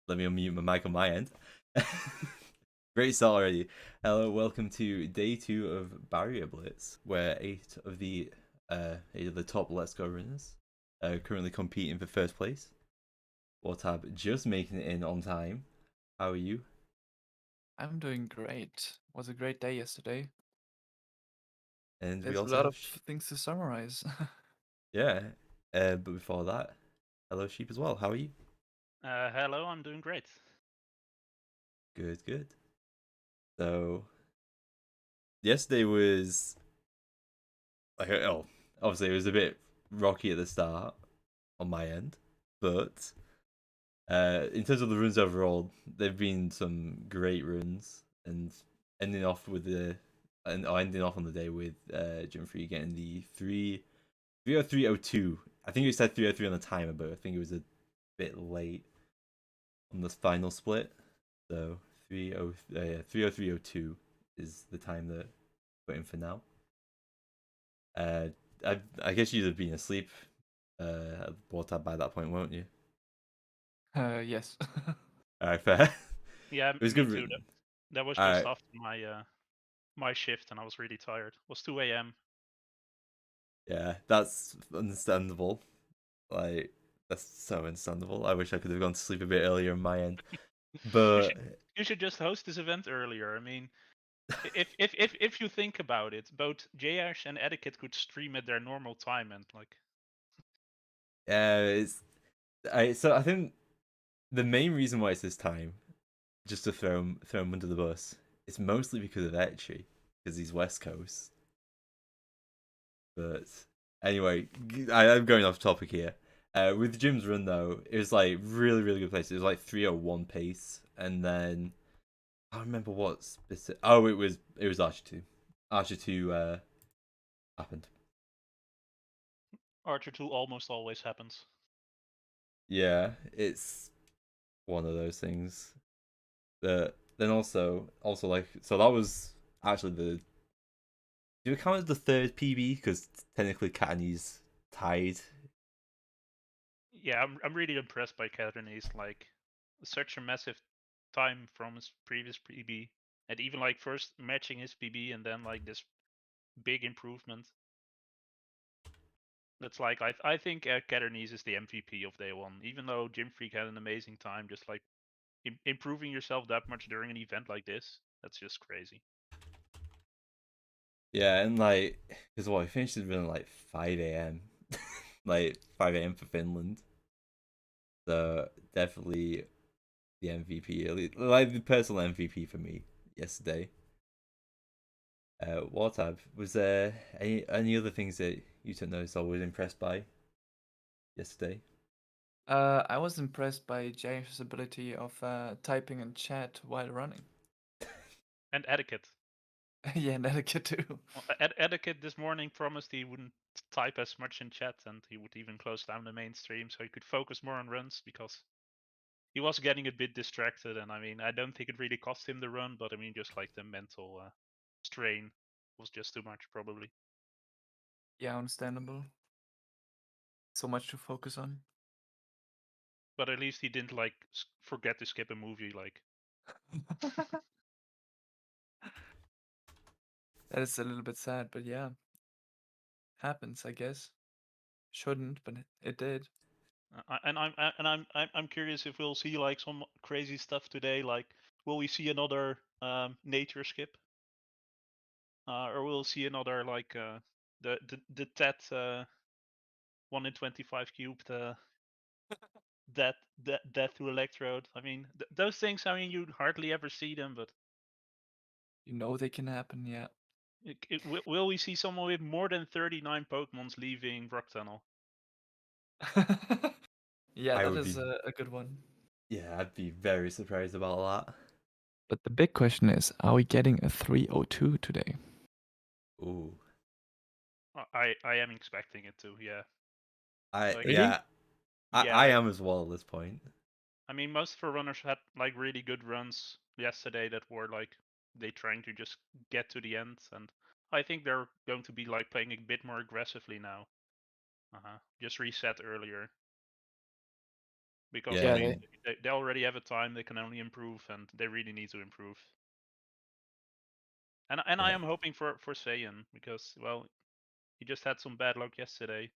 Let me unmute my mic on my end. Great start already. Hello, welcome to day 2 of Barrier Blitz, where eight of the top Let's Go runners are currently competing for first place. Wartab just making it in on time. How are you? I'm doing great. Was a great day yesterday. And we There's a also lot have of things to summarize. yeah. But before that, hello Sheep as well. How are you? Hello, I'm doing great. Good, good. So yesterday was obviously it was a bit rocky at the start on my end, but in terms of the runs overall, there've been some great runs, and ending off with the ending off on the day with Jim Free getting the 30302. I think it said 303 on the timer, but I think it was a bit late on the final split. So 30302 is the time that we're in for now. Uh, I guess you'd have been asleep at water by that point, won't you? Yes. Alright, fair. Yeah, It was me good. too. That was just Alright, after my shift, and I was really tired. It was 2 a.m. yeah, that's understandable. Like, that's so understandable. I wish I could have gone to sleep a bit earlier on my end. You But should you should just host this event earlier. I mean, if you think about it, both JAsh and Etiquette could stream at their normal time, and like, yeah, I think the main reason why it's this time, just to throw him under the bus, it's mostly because of Etchy, because he's West Coast. But anyway, I'm going off topic here. With Jim's run though, it was like really really good pace. It was like 301 pace, and then I don't remember what specific. Oh, it was Archer 2. Archer 2 happened. Archer 2 almost always happens. Yeah, it's one of those things. But then also like so that was actually the do we count as the third PB because technically Katani's tied. Yeah, I'm really impressed by Catanese. Like, such a massive time from his previous PB, and even like first matching his PB, and then like this big improvement. That's like I think Catanese is the MVP of day one. Even though Jim Freak had an amazing time, just like improving yourself that much during an event like this, that's just crazy. Yeah, and like because what he finished his run at like 5 a.m. like 5 a.m. for Finland. So definitely the MVP, like the personal MVP for me yesterday. Wartab, was there any other things that you took notice or was impressed by yesterday? I was impressed by Jash's ability of typing in chat while running. And Etiquette. Yeah, and etiquette too. Well, Etiquette this morning promised he wouldn't type as much in chat, and he would even close down the main stream so he could focus more on runs, because he was getting a bit distracted. And I mean, I don't think it really cost him the run, but I mean, just like the mental strain was just too much, probably. Yeah, understandable. So much to focus on. But at least he didn't like forget to skip a movie. Like, That is a little bit sad, but yeah, happens, I guess. Shouldn't, but it did. I'm curious if we'll see like some crazy stuff today. Like, will we see another nature skip, or we'll see another like the TET 1 in 25 cubed death to electrode. I mean, those things. I mean, you hardly ever see them, but You know they can happen, yeah. will we see someone with more than 39 Pokemons leaving Rock Tunnel? Yeah, I that would be is a good one. Yeah, I'd be very surprised about that. But the big question is, are we getting a 302 today? Ooh, I am expecting it to. Yeah, I like Really? yeah, yeah, I like am as well at this point. I mean, most of our runners had like really good runs yesterday that were like they trying to just get to the end, and I think they're going to be like playing a bit more aggressively now. Just reset earlier, because Yeah, I Yeah, mean they, they already have a time, they can only improve, and they really need to improve. And I Yeah. am hoping for Saiyan because, well, he just had some bad luck yesterday.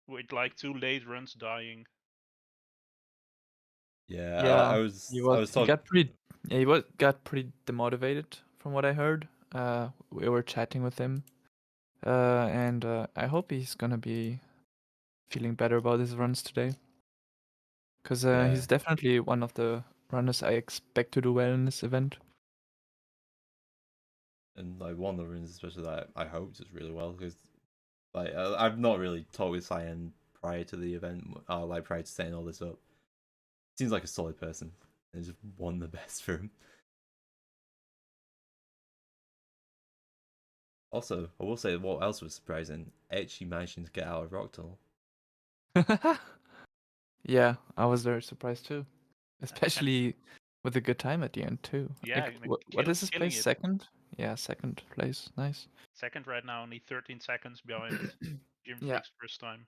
With like 2 late runs dying. Yeah, yeah. I He was was I was he talking. got pretty yeah, he was got pretty demotivated from what I heard. We were chatting with him. And I hope he's gonna be feeling better about his runs today. Because Yeah, he's definitely one of the runners I expect to do well in this event. and like one of the runs, especially that I hope does really well because like I've not really talked with Cyan prior to the event, like prior to setting all this up. Seems like a solid person, and just won the best for him. Also, I will say what else was surprising: Etchy managing to get out of Rock Tunnel. Yeah, I was very surprised too. And Especially with a good time at the end too. yeah, Like, what is his killing place? it. Second? Yeah, second place. Nice. Second right now, only 13 seconds behind Jim Yeah. Freak's first time.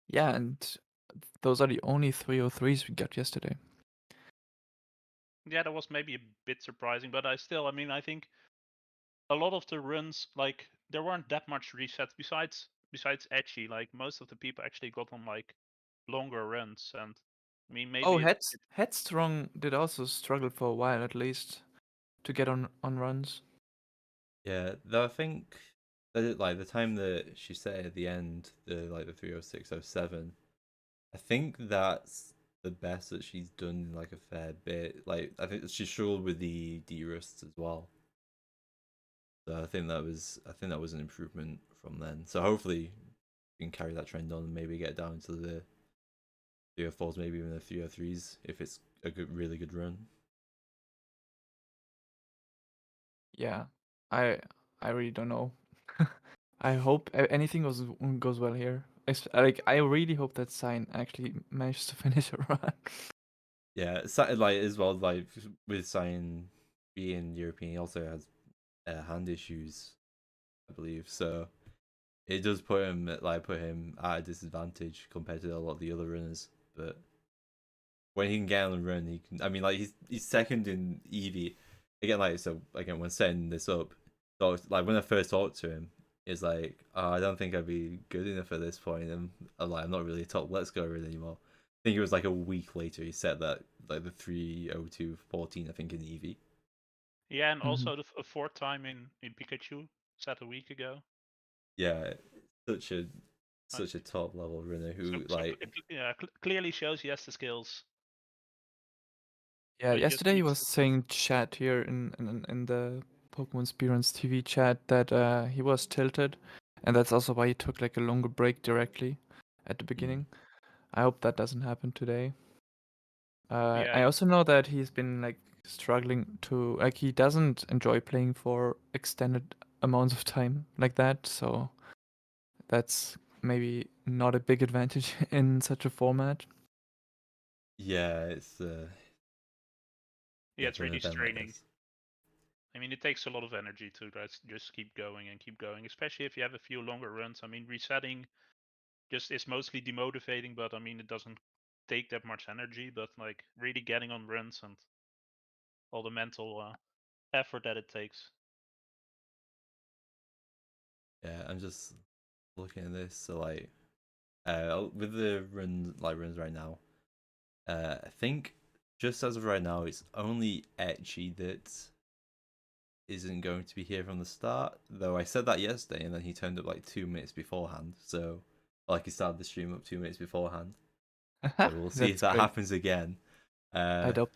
Yeah, and those are the only 303s we got yesterday. Yeah, that was maybe a bit surprising, but I mean, I think a lot of the runs, like, there weren't that much resets besides Etchy. Like, most of the people actually got on like longer runs, and I mean, Oh, maybe Headstrong did also struggle for a while at least to get on runs. Yeah, though I think that like the time that she said at the end, the like the 30607, I think that's the best that she's done in like a fair bit. Like I think she struggled with the de-rusts as well. So I think that was an improvement from then. So hopefully we can carry that trend on and maybe get down to the 304s, maybe even the 303s if it's a really good run. Yeah, I I really don't know. I hope anything goes well here. Like I really hope that Sign actually manages to finish a run. Yeah, like as well, like with Cyan being European, he also has hand issues, I believe. So it does put him at a disadvantage compared to a lot of the other runners. But when he can get on the run, he can. I mean, like he's second in Eevee again. Like so again, when setting this up, so like when I first talked to him, it's like I don't think I'd be good enough at this point, and I'm not really a top Let's Go runner anymore. I think it was like a week later he set that like the 3:02:14 I think in Eevee. yeah, and Mhm. also a fourth time in Pikachu set a week ago. Yeah, such a Uh, such a top level runner So who so like yeah, clearly shows he has the skills. Yeah, So he just yesterday he needs was to. saying chat here in the Pokemon Speedruns TV chat that he was tilted, and that's also why he took like a longer break directly at the beginning. I hope that doesn't happen today. Yeah, I also know that he's been like struggling to like he doesn't enjoy playing for extended amounts of time like that, so that's maybe not a big advantage in such a format. yeah, it's yeah, yeah it's for an really event like straining. this. I mean, it takes a lot of energy to just keep going and keep going, especially if you have a few longer runs. I mean, resetting just is mostly demotivating, but I mean, it doesn't take that much energy. But like really getting on runs and all the mental effort that it takes. Yeah, I'm just looking at this. So like with the runs right now, I think just as of right now, it's only Etchy that isn't going to be here from the start. Though I said that yesterday, and then he turned up like 2 minutes beforehand. So like he started the stream up 2 minutes beforehand. So we'll see if That's that great. happens again. I'd hope.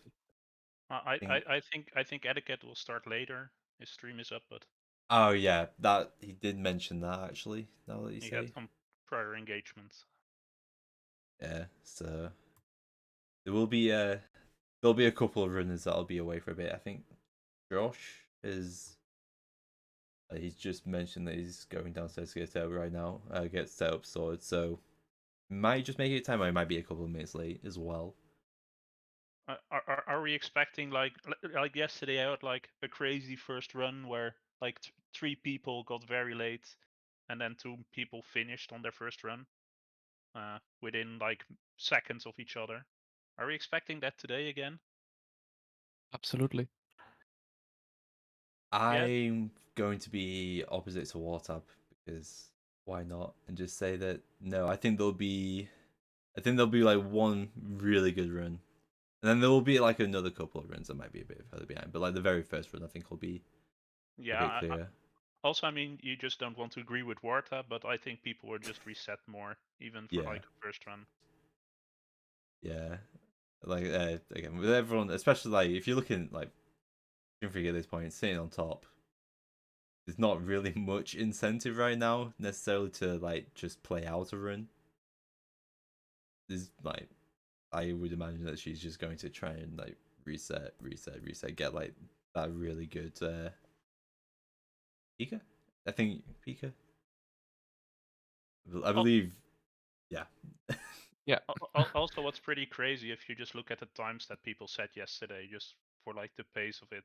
Think I think Etiquette will start later. His stream is up, but oh yeah, that he did mention that actually. Now that you he had say, some prior engagements. yeah. So there will be there'll be a couple of runners that'll be away for a bit. I think Josh is. He's just mentioned that he's going downstairs to get set up right now. Get set up sorted. So might just make it time. Or it might be a couple of minutes late as well. Are we expecting like yesterday I had like a crazy first run where like 3 people got very late, and then 2 people finished on their first run? within like seconds of each other. Are we expecting that today again? Absolutely. I'm going to be opposite to Wartab because why not? And just say that no, I think there'll be like one really good run. And then there will be like another couple of runs that might be a bit further behind. But like the very first run I think will be a bit clearer. Also, I mean, you just don't want to agree with Warta, but I think people will just reset more, even for like a first run. Yeah. Like again with everyone, especially like if you're looking like Dream Freak at this point, sitting on top, there's not really much incentive right now necessarily to like just play out a run. There's like I would imagine that she's just going to try and like reset, get like that really good Pika. I think Pika. I believe, yeah. Yeah. Also, what's pretty crazy if you just look at the times that people set yesterday, just for like the pace of it.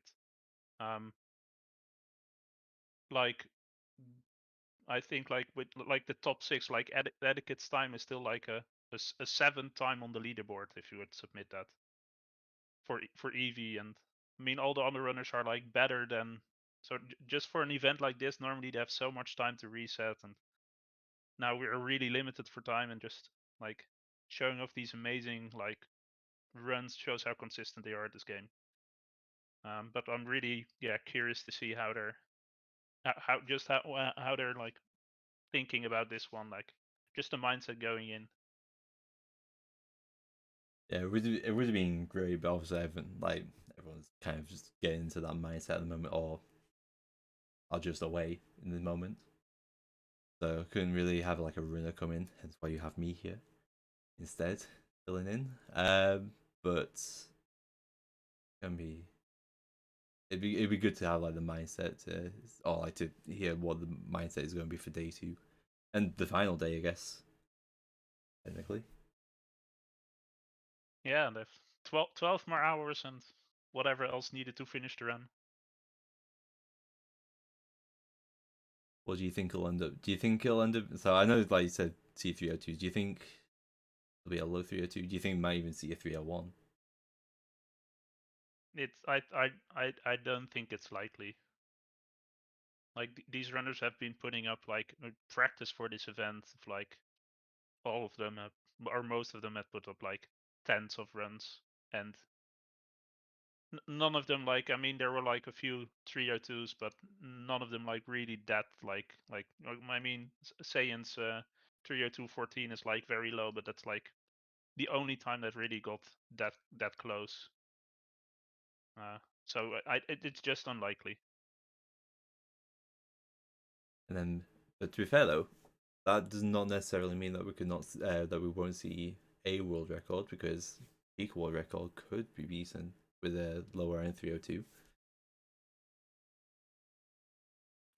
Like, I think like with like the top 6, like Etiquette's time is still like a 7th time on the leaderboard if you would submit that for Eevee, and I mean all the other runners are like better than. So just for an event like this, normally they have so much time to reset, and now we're really limited for time, and just like showing off these amazing like runs shows how consistent they are at this game. But I'm really curious to see how they're how they're like thinking about this one, like just the mindset going in. Yeah, it would have been great, but obviously everyone's kind of just getting into that mindset at the moment, or are just away in the moment. So couldn't really have like a runner come in, hence why you have me here instead, filling in. But can be it'd be good to have like the mindset or like to hear what the mindset is going to be for day 2 and the final day, I guess. Technically. Yeah, and they've 12 more hours and whatever else needed to finish the run. What do you think it'll end up? Do you think it'll end up? So I know, like you said, C302. Do you think it'll be a low 302? Do you think we might even see a 301? It's I don't think it's likely. Like these runners have been putting up like practice for this event. Like all of them have, or most of them have put up like tens of runs, and none of them like. I mean, there were like a few 302s, but none of them like really that like. I mean, Saiyan's 302.14 is like very low, but that's like the only time that really got that close. So it's just unlikely. And then, but to be fair though, that does not necessarily mean that we could not that we won't see a world record, because peak world record could be beaten with a lower end 302.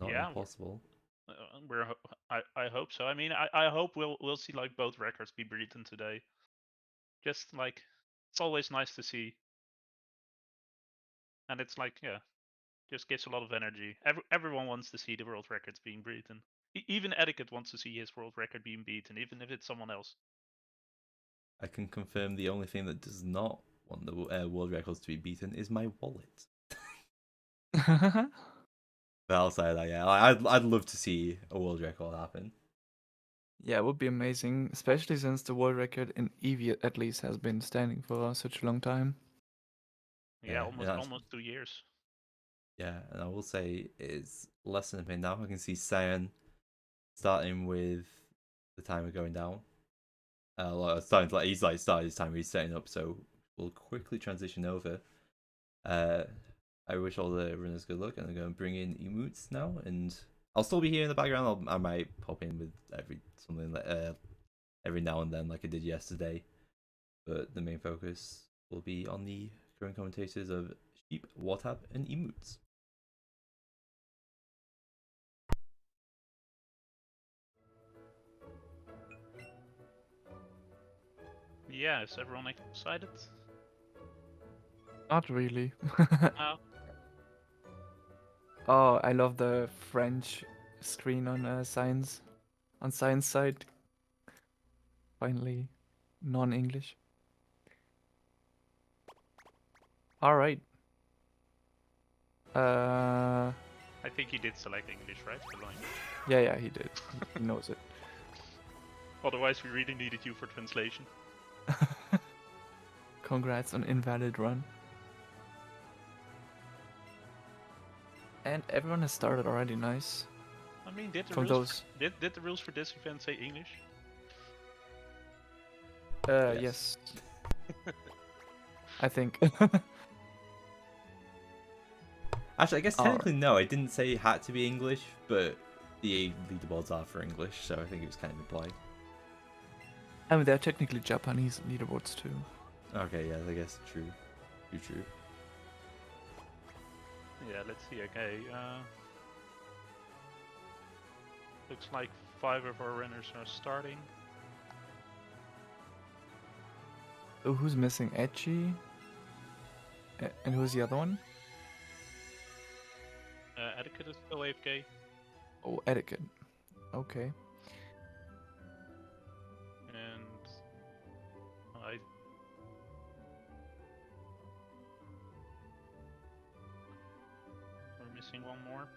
Not impossible. I hope so. I mean, I hope we'll see like both records be beaten today. Just like it's always nice to see, and it's like just gives a lot of energy. Everyone wants to see the world records being beaten. Even Etiquette wants to see his world record being beaten, even if it's someone else. I can confirm the only thing that does not want the world records to be beaten is my wallet. But outside of that, yeah, I'd love to see a world record happen. Yeah, it would be amazing, especially since the world record in Eevee at least has been standing for such a long time. Yeah, almost 2 years. Yeah, and I will say it's less than a minute now. I can see Cyan starting with the timer going down. Starting to, like, he's like started his timer, he's setting up, so we'll quickly transition over. I wish all the runners good luck, and I'm going to bring in emotes now, and I'll still be here in the background. I might pop in with every now and then, like I did yesterday, but the main focus will be on the current commentators of Sheep, Wartab, and emotes. Yeah, is everyone excited? Not really. Oh. Oh, I love the French screen on science side. Finally, non-English. All right. I think he did select English, right? For language. Yeah, he did. He knows it. Otherwise, we really needed you for translation. Congrats on invalid run. And everyone has started already. Nice. I mean, did the From rules those. did the rules for this event say English? Yes. I think. Actually, I guess Alright. technically no, I didn't say it had to be English, but the leaderboards are for English, so I think it was kind of implied. I mean, they're technically Japanese leaderboards too. Okay, yeah, I guess true. True. Yeah, let's see. Okay. Looks like 5 of our runners are starting. Oh, who's missing? Etchi? And who's the other one? Etiquette is still AFK. Oh, Etiquette. Okay. And we're missing one more.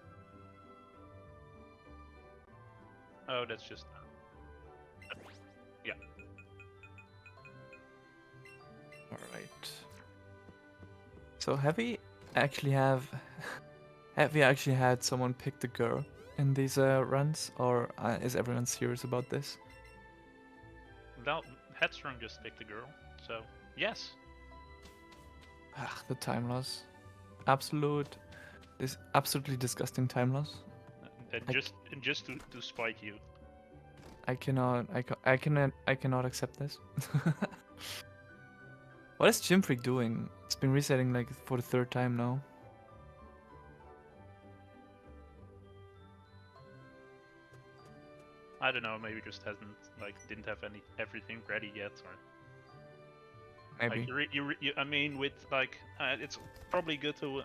Oh, that's just yeah. All right. So have we actually had someone pick the girl in these runs, or is everyone serious about this? Now, Headstrong just picked a girl, so yes. The time loss. This absolutely disgusting time loss. And just to spike you. I cannot accept this. What is Gym Freak doing? It's been resetting like for the 3rd time now. I don't know, maybe just didn't have everything ready yet, or Maybe. I mean, with it's probably good to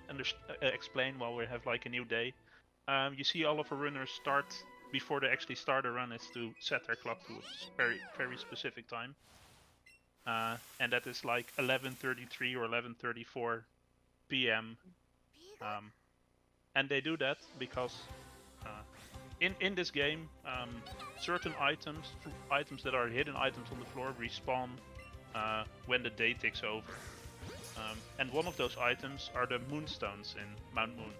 explain while we have like a new day. You see, all of our runners start before they actually start a run is to set their clock to a very specific time, and that is like 11:33 or 11:34 p.m. And they do that because in this game, certain items that are hidden items on the floor respawn when the day ticks over. And one of those items are the moonstones in Mount Moon.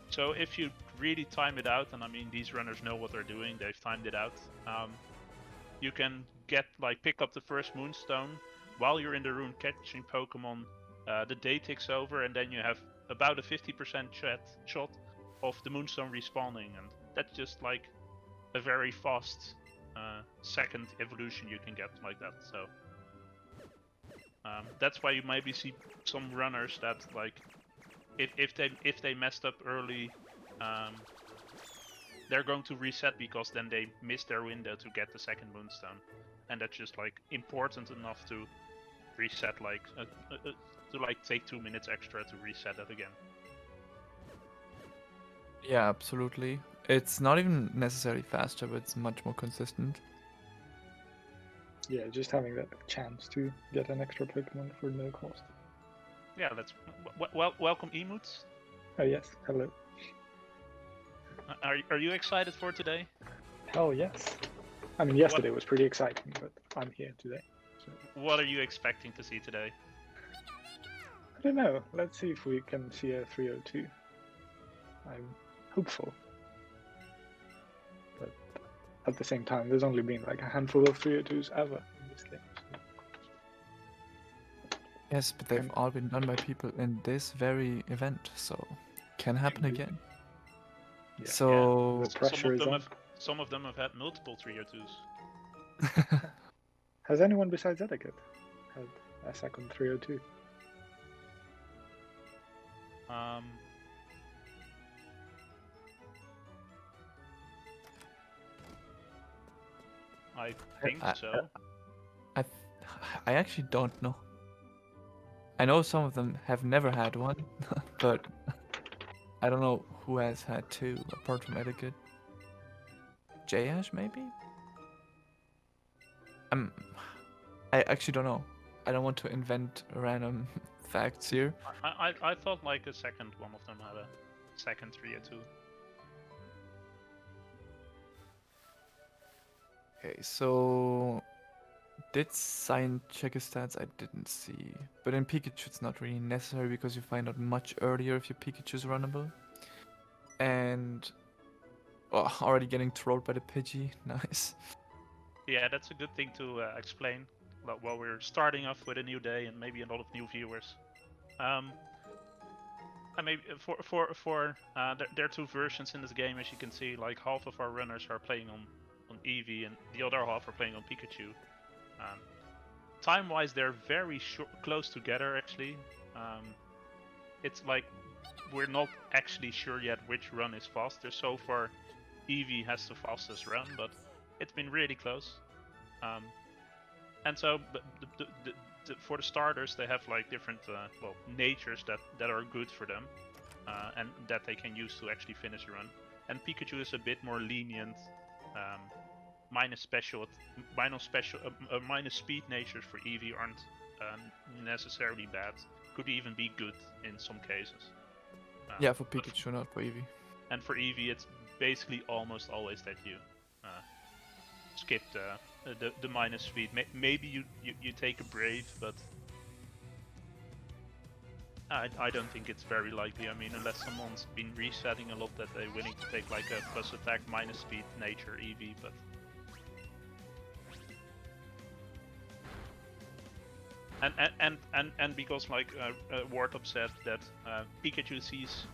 So if you really time it out, and I mean these runners know what they're doing, they've timed it out, you can pick up the first moonstone while you're in the room catching Pokemon. The day ticks over, and then you have about a 50% shot of the moonstone respawning, and that's just like a very fast second evolution you can get like that. So that's why you maybe see some runners that like if they messed up early, they're going to reset because then they missed their window to get the second moonstone, and that's just like important enough to reset to take 2 minutes extra to reset it again. Yeah, absolutely. It's not even necessarily faster, but it's much more consistent. Yeah, just having that chance to get an extra Pokemon for no cost. Yeah, let's welcome Emuts. Oh yes, hello. Are you excited for today? Hell yes. I mean, yesterday was pretty exciting, but I'm here today. So. What are you expecting to see today? I don't know. Let's see if we can see a 302. I'm hopeful. But at the same time, there's only been like a handful of 302s ever in this game. So. Yes, but they've all been done by people in this very event, so can happen again. Yeah. So the pressure is on. Some of them have had multiple 302s. Has anyone besides Etiquette had a second 302? I think so. I actually don't know. I know some of them have never had one, but I don't know who has had two apart from Etiquette. J-Ash maybe? I actually don't know. I don't want to invent random facts here. I thought like a second one of them had a second 302. Okay, so did Sign check his stats? I didn't see. But in Pikachu it's not really necessary because you find out much earlier if your Pikachu is runnable. And already getting trolled by the Pidgey. Nice. Yeah, that's a good thing to explain while we're starting off with a new day and maybe a lot of new viewers. I mean, there are two versions in this game, as you can see. Like half of our runners are playing on Eevee, and the other half are playing on Pikachu. Time-wise, they're very close together. Actually, it's like we're not actually sure yet which run is faster. So far, Eevee has the fastest run, but it's been really close. And so for the starters, they have like different natures that are good for them, and that they can use to actually finish a run. And Pikachu is a bit more lenient. Minus speed natures for Eevee aren't necessarily bad. Could even be good in some cases. Yeah, for Pikachu, not for Eevee. And for Eevee, it's basically almost always that you skip the minus speed. Maybe you take a Brave, but I don't think it's very likely. I mean, unless someone's been resetting a lot, that they're willing to take like a plus attack minus speed nature Eevee, but. And because like Wartop said that Pikachu sees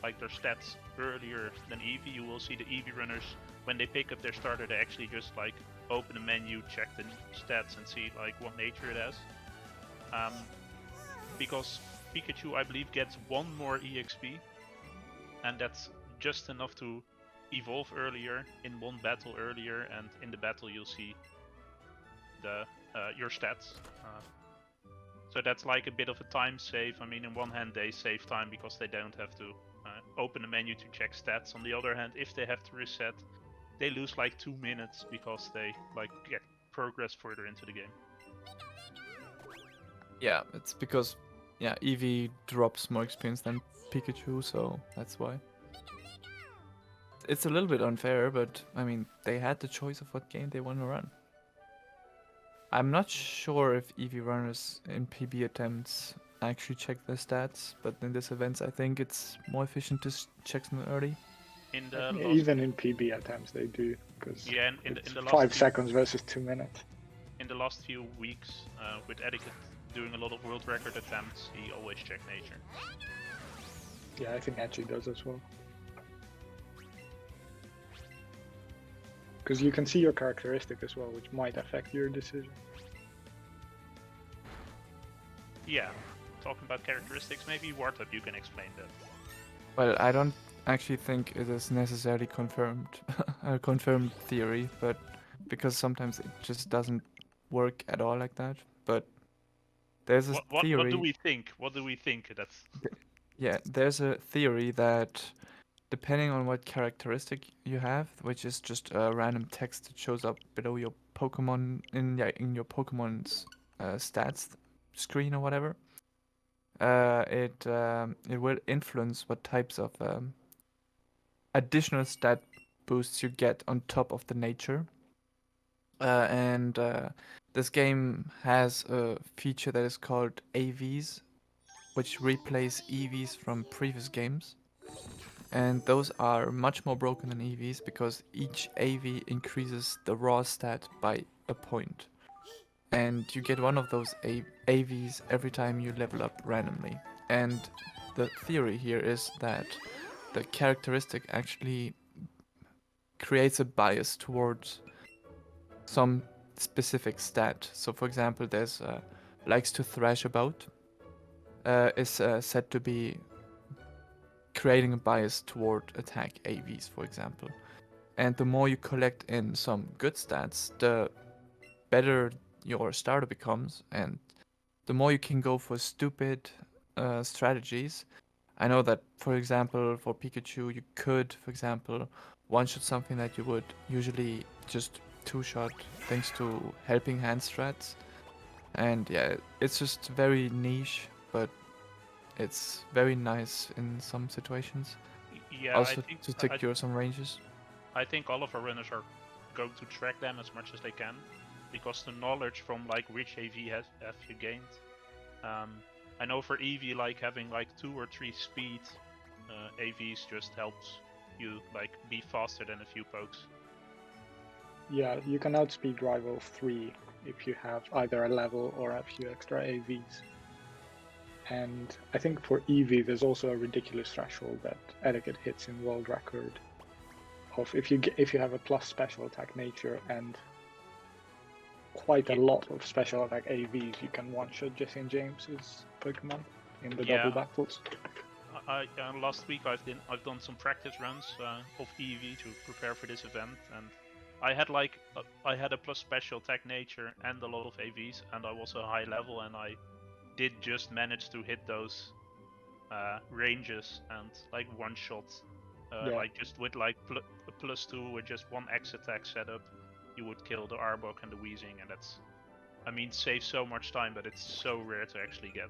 like their stats earlier than Eevee, you will see the Eevee runners when they pick up their starter, they actually just like open the menu, check the stats, and see like what nature it has. Because Pikachu, I believe, gets one more EXP, and that's just enough to evolve earlier in one battle earlier, and in the battle you'll see your stats. So that's like a bit of a time save. I mean, in one hand they save time because they don't have to open the menu to check stats. On the other hand, if they have to reset, they lose like 2 minutes because they like get progress further into the game. Yeah, it's because Eevee drops more experience than Pikachu, so that's why. It's a little bit unfair, but I mean, they had the choice of what game they want to run. I'm not sure if Eevee runners in PB attempts actually check their stats, but in this event I think it's more efficient to check them early. Even in PB attempts they do, because in the last 5 seconds versus 2 minutes. In the last few weeks, with Etiquette doing a lot of world record attempts, he always checked nature. Yeah, I think Edgy does as well. Because you can see your characteristic as well, which might affect your decision. Yeah, talking about characteristics, maybe Wartop, you can explain that. Well, I don't actually think it is necessarily confirmed, a confirmed theory, but because sometimes it just doesn't work at all like that. But there's a theory. What do we think? What do we think? That's. Yeah, there's a theory that depending on what characteristic you have, which is just a random text that shows up below your Pokemon in your Pokemon's stats screen or whatever, it will influence what types of additional stat boosts you get on top of the nature. And this game has a feature that is called AVs, which replace EVs from previous games. And those are much more broken than EVs because each AV increases the raw stat by a point. And you get one of those AVs every time you level up randomly. And the theory here is that the characteristic actually creates a bias towards some specific stat. So for example, there's likes to thrash about is said to be creating a bias toward attack AVs, for example. And the more you collect in some good stats, the better your starter becomes, and the more you can go for stupid strategies. I know that, for example, for Pikachu, you could, for example, one-shot something that you would usually just two-shot thanks to helping hand strats. And yeah, it's just very niche, but it's very nice in some situations. Yeah, Also to secure some ranges. I think all of our runners are going to track them as much as they can, because the knowledge from like which AV have you gained. I know for Eevee, like having like 2 or 3 speed AVs just helps you like be faster than a few pokes. Yeah, you can outspeed rival 3 if you have either a level or a few extra AVs. And I think for Eevee, there's also a ridiculous threshold that Etiquette hits in world record of if you have a plus special attack nature and quite a lot of special attack AVs, you can one-shot Jesse and James's Pokemon in the double battles. Last week I've done some practice runs of Eevee to prepare for this event, and I had a plus special attack nature and a lot of AVs, and I was a high level, and I did just manage to hit those ranges and like one shot, like just with like +2 with just one X attack setup, you would kill the Arbok and the Weezing, and that's, I mean, saves so much time, but it's so rare to actually get.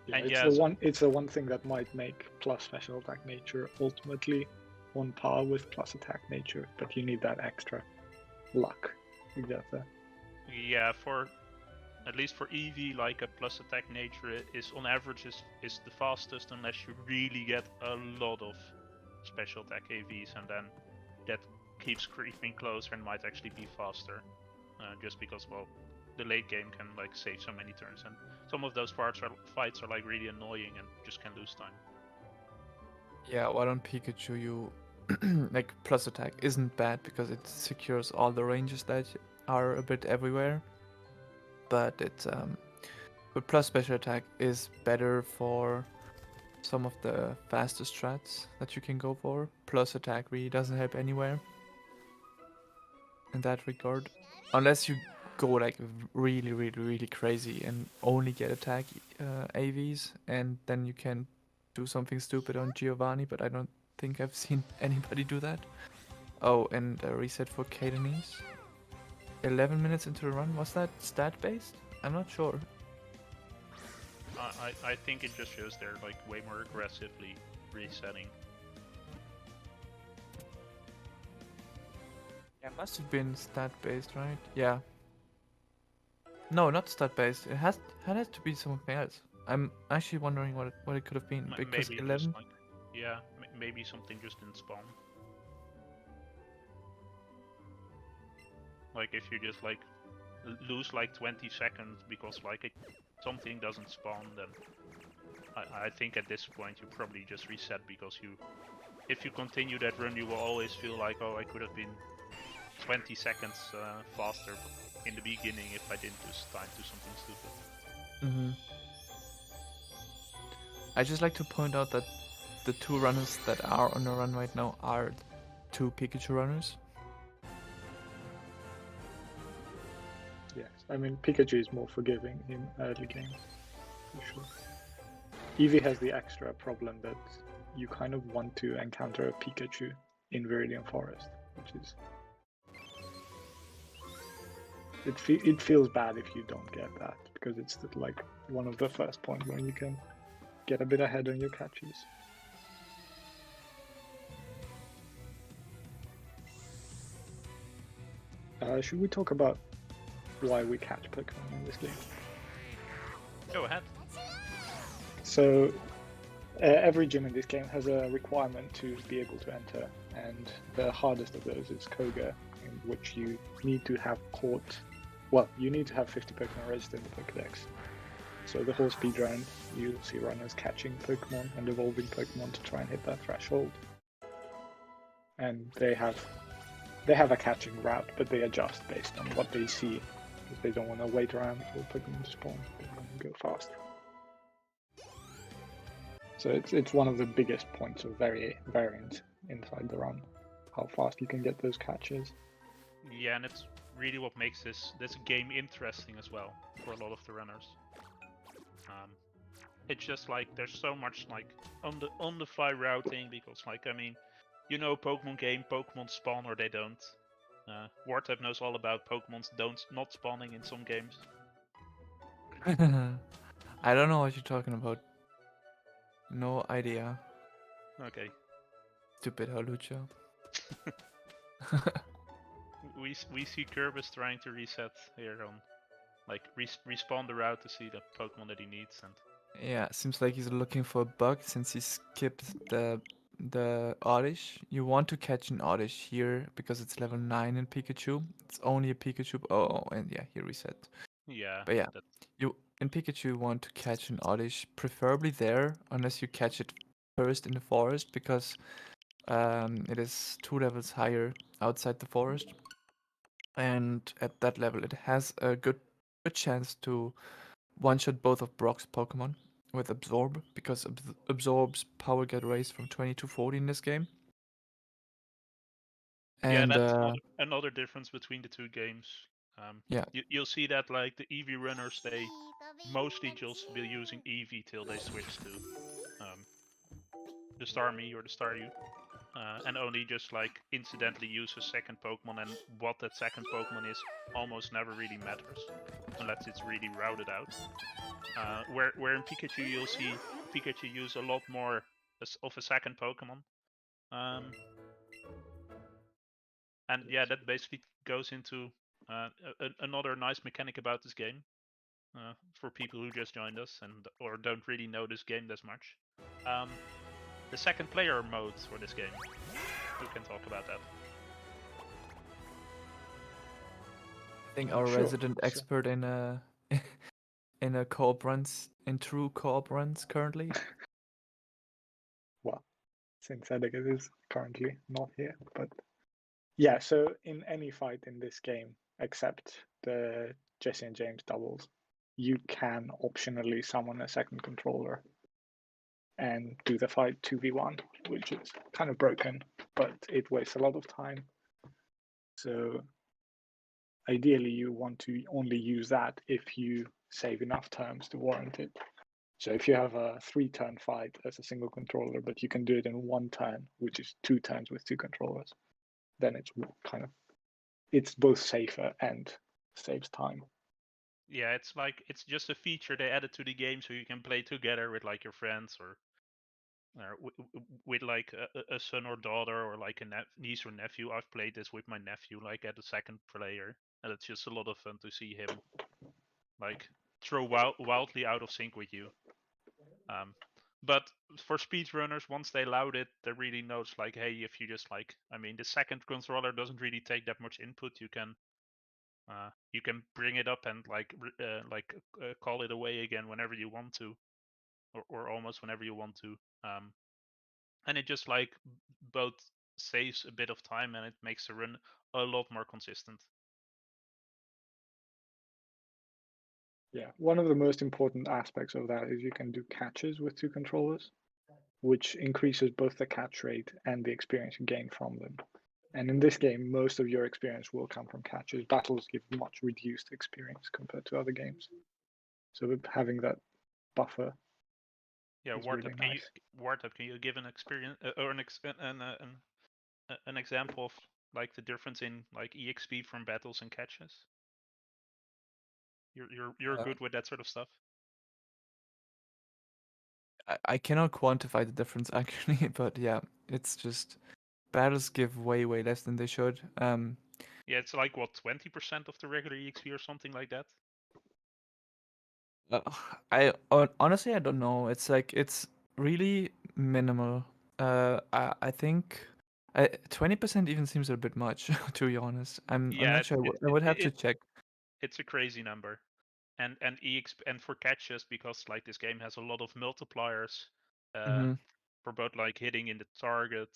Yeah, and it's the one thing that might make plus special attack nature ultimately on par with plus attack nature, but you need that extra luck to get there. Yeah, at least for Eevee, like a plus attack nature is on average is the fastest, unless you really get a lot of special attack AVs, and then that keeps creeping closer and might actually be faster, just because, well, the late game can like save so many turns, and some of those fights are like really annoying and just can lose time. Yeah, while on Pikachu you like plus attack isn't bad because it secures all the ranges that are a bit everywhere, but but plus special attack is better for some of the faster strats that you can go for. Plus attack really doesn't help anywhere in that regard, unless you go like really crazy and only get attack AVs, and then you can do something stupid on Giovanni, but I don't think I've seen anybody do that. Oh, and a reset for Cadenese. 11 minutes into the run, was that stat based? I'm not sure. I think it just shows they're like way more aggressively resetting. Yeah, must have been stat based, right? Yeah. No, not stat based. It has to be something else. I'm actually wondering what it could have been, because maybe 11. Just like, yeah, maybe something just didn't spawn. Like if you just like lose like 20 seconds because like something doesn't spawn, then I think at this point you probably just reset, because if you continue that run, you will always feel like, oh, I could have been 20 seconds faster in the beginning if I didn't just time to something stupid. I just like to point out that the 2 runners that are on the run right now are 2 Pikachu runners. Yes, I mean, Pikachu is more forgiving in early games, for sure. Eevee has the extra problem that you kind of want to encounter a Pikachu in Viridian Forest, which is... It feels bad if you don't get that, because it's like one of the first points when you can get a bit ahead on your catches. Should we talk about why we catch Pokemon in this game? Go ahead. So every gym in this game has a requirement to be able to enter, and the hardest of those is Koga, in which you need to have caught, well, you need to have 50 Pokemon registered in the Pokédex. So the whole speedrun, you'll see runners catching Pokemon and evolving Pokemon to try and hit that threshold. And they have a catching route, but they adjust based on what they see, because they don't want to wait around for Pokemon to spawn. They want to go fast. So it's one of the biggest points of variance inside the run, how fast you can get those catches. Yeah, and it's really what makes this game interesting as well for a lot of the runners. It's just like there's so much like on the fly routing, because like, I mean, you know, Pokemon game, Pokemon spawn or they don't. Wartep knows all about Pokemon's not spawning in some games. I don't know what you're talking about. No idea. Okay. Stupid Halucha. We see Kerbis trying to reset here on, like, respawn the route to see the Pokemon that he needs, and Yeah, seems like he's looking for a bug since he skipped the Oddish. You want to catch an Oddish here because it's level 9 in Pikachu. It's only a Pikachu. Oh, and yeah, he reset. yeah. But yeah, That, you in Pikachu you want to catch an Oddish, preferably there, unless you catch it first in the forest because it is 2 levels higher outside the forest. And at that level, it has a good chance to one-shot both of Brock's Pokemon with Absorb, because Absorb's power get raised from 20 to 40 in this game. yeah, And that's another difference between the two games. yeah, You'll see that, like, the Eevee runners, they mostly just be using Eevee till they switch to the Starmie or the Staryu. And only just, like, incidentally use a second Pokemon, and what that second Pokemon is almost never really matters unless it's really routed out. Where in Pikachu you'll see Pikachu use a lot more of a second Pokemon. And yeah, that basically goes into another nice mechanic about this game for people who just joined us and or don't really know this game that much. The second player modes for this game. Who can talk about that? I think our Sure. resident So- expert in in a co-op runs, in true co-op runs currently. Well, since Edgar is currently not here, but yeah, so in any fight in this game, except the Jesse and James doubles, you can optionally summon a second controller and do the fight 2v1, which is kind of broken, but it wastes a lot of time. So ideally, you want to only use that if you save enough turns to warrant it. So if you have a 3-turn fight as a single controller, but you can do it in 1 turn, which is 2 turns with 2 controllers, then it's both safer and saves time. Yeah, it's just a feature they added to the game so you can play together with, like, your friends or with like a son or daughter or like a niece or nephew. I've played this with my nephew, like, at the second player, and it's just a lot of fun to see him, like, throw wildly out of sync with you. But for speedrunners, once they allowed it, they really noticed, like, hey, if you just, like, I mean, the second controller doesn't really take that much input. You can bring it up and call it away again whenever you want to, or almost whenever you want to. And it just, like, both saves a bit of time and it makes the run a lot more consistent. Yeah, one of the most important aspects of that is you can do catches with 2 controllers, which increases both the catch rate and the experience you gain from them. And in this game, most of your experience will come from catches. Battles give much reduced experience compared to other games. So having that buffer, Yeah, is really nice. Wartep, can you give an experience or an example of, like, the difference in, like, EXP from battles and catches? You're good with that sort of stuff. I cannot quantify the difference actually, but yeah, it's just battles give way less than they should. Yeah, it's like, what, 20% of the regular EXP or something like that. Honestly I don't know. It's like it's really minimal. I think 20% even seems a bit much to be honest. I'm Yeah, not sure. I would have to check. it's a crazy number. And EXP, and for catches, because, like, this game has a lot of multipliers Mhm. for both, like, hitting in the target,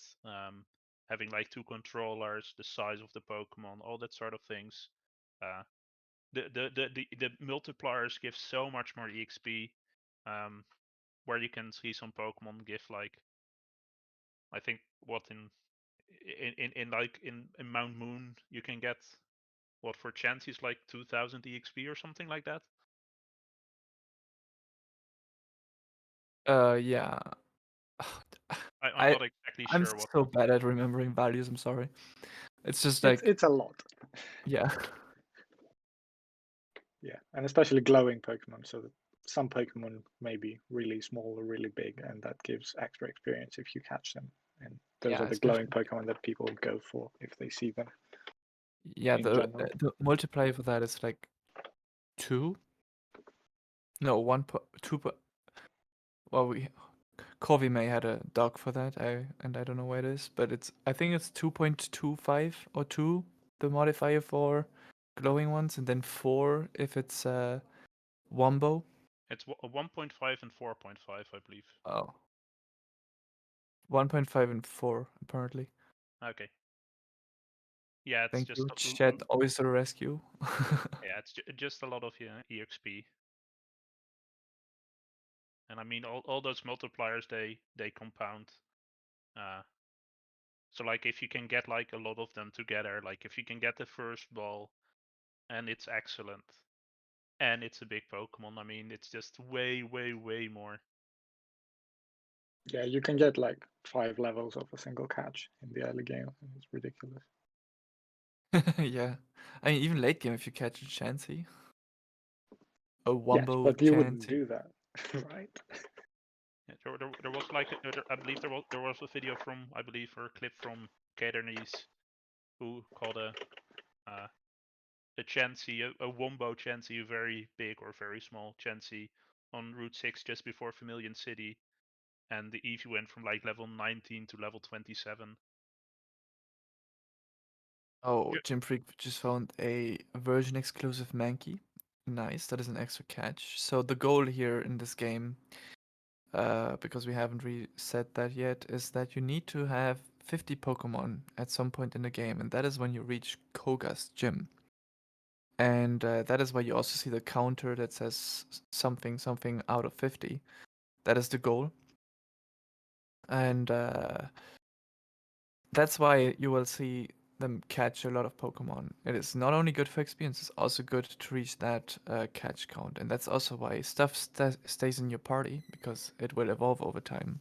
having, like, 2 controllers, the size of the Pokemon, all that sort of things. The multipliers give so much more EXP, where you can see some Pokemon give, like, I think what in Mount Moon you can get, what, for Chansey's, like, 2000 EXP or something like that. Yeah. I'm not exactly I'm sure what. so bad at remembering values. I'm sorry. It's just like It's a lot. yeah. Yeah, and especially glowing Pokemon. So that some Pokemon may be really small or really big, and that gives extra experience if you catch them. And those Yeah, are the glowing Pokemon that people go for if they see them. Yeah, in the general. the multiplier for that is like 2. No, 2. Well, Corby May had a dog for that. I don't know where it is, but I think it's 2.25 or 2, the modifier for glowing ones, and then 4 if it's Wombo. It's 1.5 and 4.5, I believe. Oh. 1.5 and 4 apparently. Okay. Yeah, it's Thank just you, Chat. Always to the rescue. yeah, it's just a lot of EXP. And I mean, all those multipliers they compound. So like if you can get like a lot of them together, like if you can get the first ball, and it's excellent, and it's a big Pokemon, I mean, it's just way more. Yeah, you can get like 5 levels of a single catch in the early game. It's ridiculous. Yeah. I mean, even late game, if you catch a Chansey. A Yes, Wombo but you wouldn't Chansey. do that, right? Yeah, there was like I believe there was a video from I believe or a clip from Caternies who caught a Chansey, a Wombo Chansey, a very big or very small Chansey on Route 6 just before Vermilion City, and the Eevee went from like level 19 to level 27. Oh, Jim Freak just found a version exclusive Mankey. Nice, that is an extra catch. So the goal here in this game, because we haven't really said that yet, is that you need to have 50 Pokemon at some point in the game, and that is when you reach Koga's gym. And that is why you also see the counter that says something out of 50. That is the goal. And that's why you will see them catch a lot of Pokemon. It is not only good for experience, it's also good to reach that catch count. And that's also why stuff stays in your party, because it will evolve over time.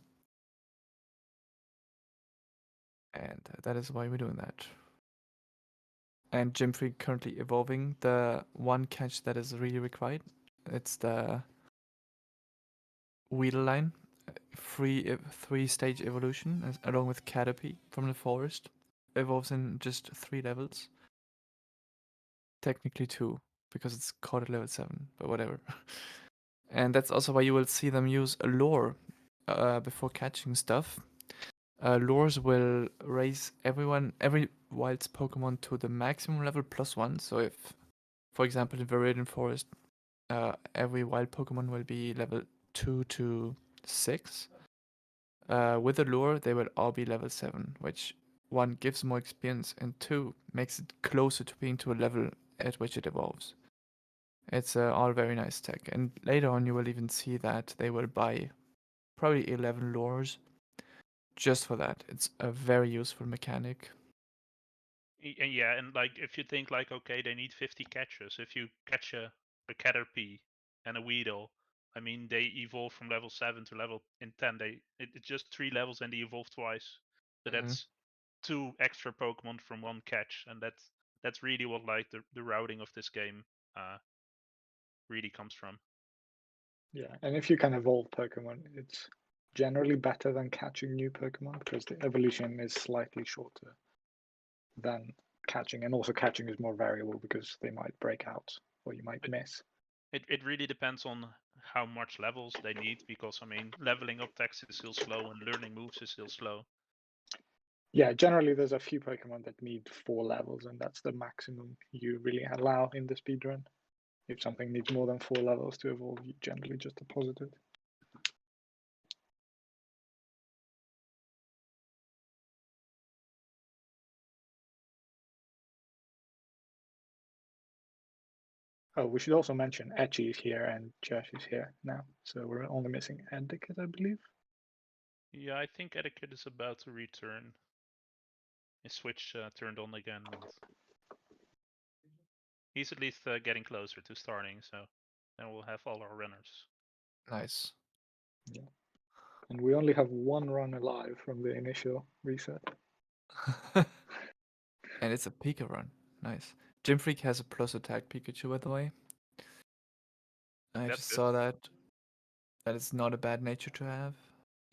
And that is why we're doing that. And Gym Freak currently evolving the one catch that is really required. It's the Weedle line, three-stage evolution, along with Caterpie from the forest. Evolves in just 3 levels. Technically 2, because it's caught at level 7, but whatever. And that's also why you will see them use a lure before catching stuff. Lures will raise every wild's Pokemon to the maximum level +1. So if, for example, in Viridian Forest, every wild Pokemon will be level 2 to 6. With a lure, they will all be level 7, which 1 gives more experience, and 2 makes it closer to being to a level at which it evolves. It's all very nice tech, and later on you will even see that they will buy probably 11 lures just for that. It's a very useful mechanic. Yeah, and like if you think like okay, they need 50 catches. If you catch a Caterpie and a Weedle, I mean they evolve from level 7 to level in 10. It's just 3 levels and they evolve twice. So that's 2 extra Pokemon from 1 catch, and that's really what like the routing of this game really comes from. Yeah, and if you can evolve Pokemon, it's generally better than catching new Pokemon because the evolution is slightly shorter than catching, and also catching is more variable because they might break out or you might miss. It really depends on how much levels they need, because I mean leveling up text is still slow and learning moves is still slow. Yeah, generally there's a few Pokemon that need 4 levels, and that's the maximum you really allow in the speedrun. If something needs more than 4 levels to evolve, you generally just deposit it. Oh, we should also mention Etchy is here and Josh is here now, so we're only missing Etiquette, I believe. Yeah, I think Etiquette is about to return. His switch turned on again, and he's at least getting closer to starting. So then we'll have all our runners. Nice. Yeah. And we only have one run alive from the initial reset. And it's a Pika run. Nice. Gym Freak has a plus attack Pikachu, by the way. I That's just good. saw that. That is not a bad nature to have.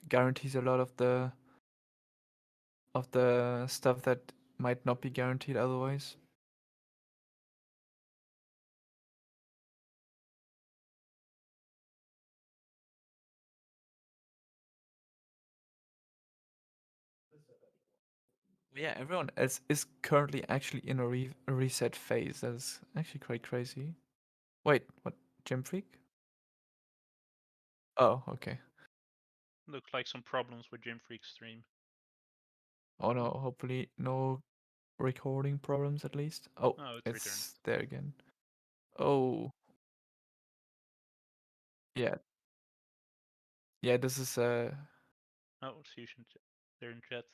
Guarantees a lot of the stuff that might not be guaranteed otherwise. Yeah, everyone else is currently actually in a reset phase. That's actually quite crazy. Wait, what? Gym Freak? Oh, okay. Looks like some problems with Gym Freak stream. Oh no, hopefully no recording problems at least. Oh, Oh, it's it's returned. there again. Oh, yeah. Yeah, this is Oh, Fusion, they're in chat.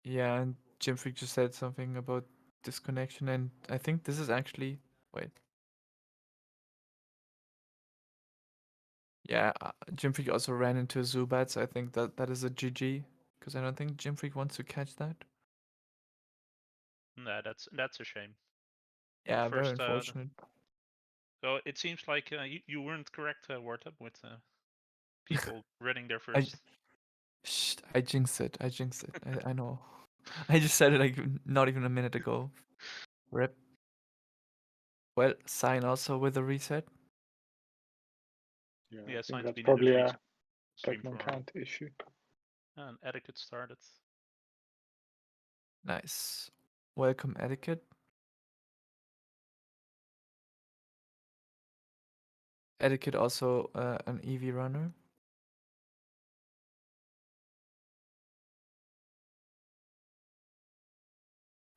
yeah, and Gym Freak just said something about disconnection, and I think this is actually wait. Yeah, Gym Freak also ran into Zubats. I think that is a GG because I don't think Gym Freak wants to catch that. Nah, that's a shame. Yeah, very First, unfortunate. so it seems like you weren't correct, Wartup, with people running their I first. I jinxed it. I know. I just said it like not even a minute ago. Rip. Well, sign also with a reset. Yeah, Yeah, I think Sign's that's been in the probably a stream for a Pokemon while. count issue. And etiquette started. Nice. Welcome, Etiquette. Etiquette also an Eevee runner.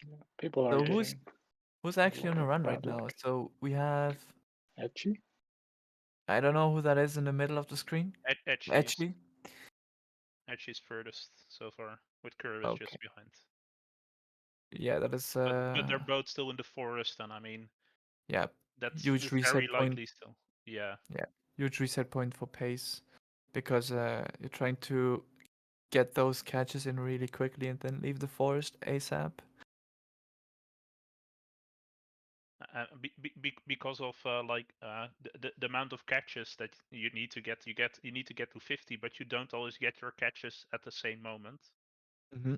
Yeah, people are So getting who's a actually lot on a of run right bad now? luck. So we have Etchy? I don't know who that is in the middle of the screen. Actually, Edgy's furthest so far, with Curvis okay. just behind. Yeah, that is But they're both still in the forest, and I mean, yeah, that's huge very reset point. likely still. Yeah. Yeah, huge reset point for pace because you're trying to get those catches in really quickly and then leave the forest ASAP. Because of the amount of catches that you need to get, you need to get to 50, but you don't always get your catches at the same moment. Mm-hmm.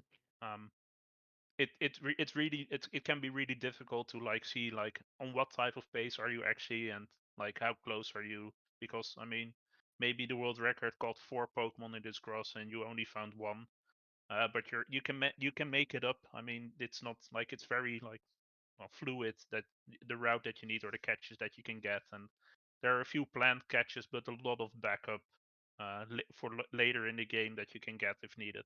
It can be really difficult to like see like on what type of pace are you actually, and like how close are you, because I mean maybe the world record got 4 Pokemon in this grass and you only found 1, but you can make it up. I mean it's not like it's very like fluid, that the route that you need or the catches that you can get, and there are a few planned catches but a lot of backup for later in the game that you can get if needed.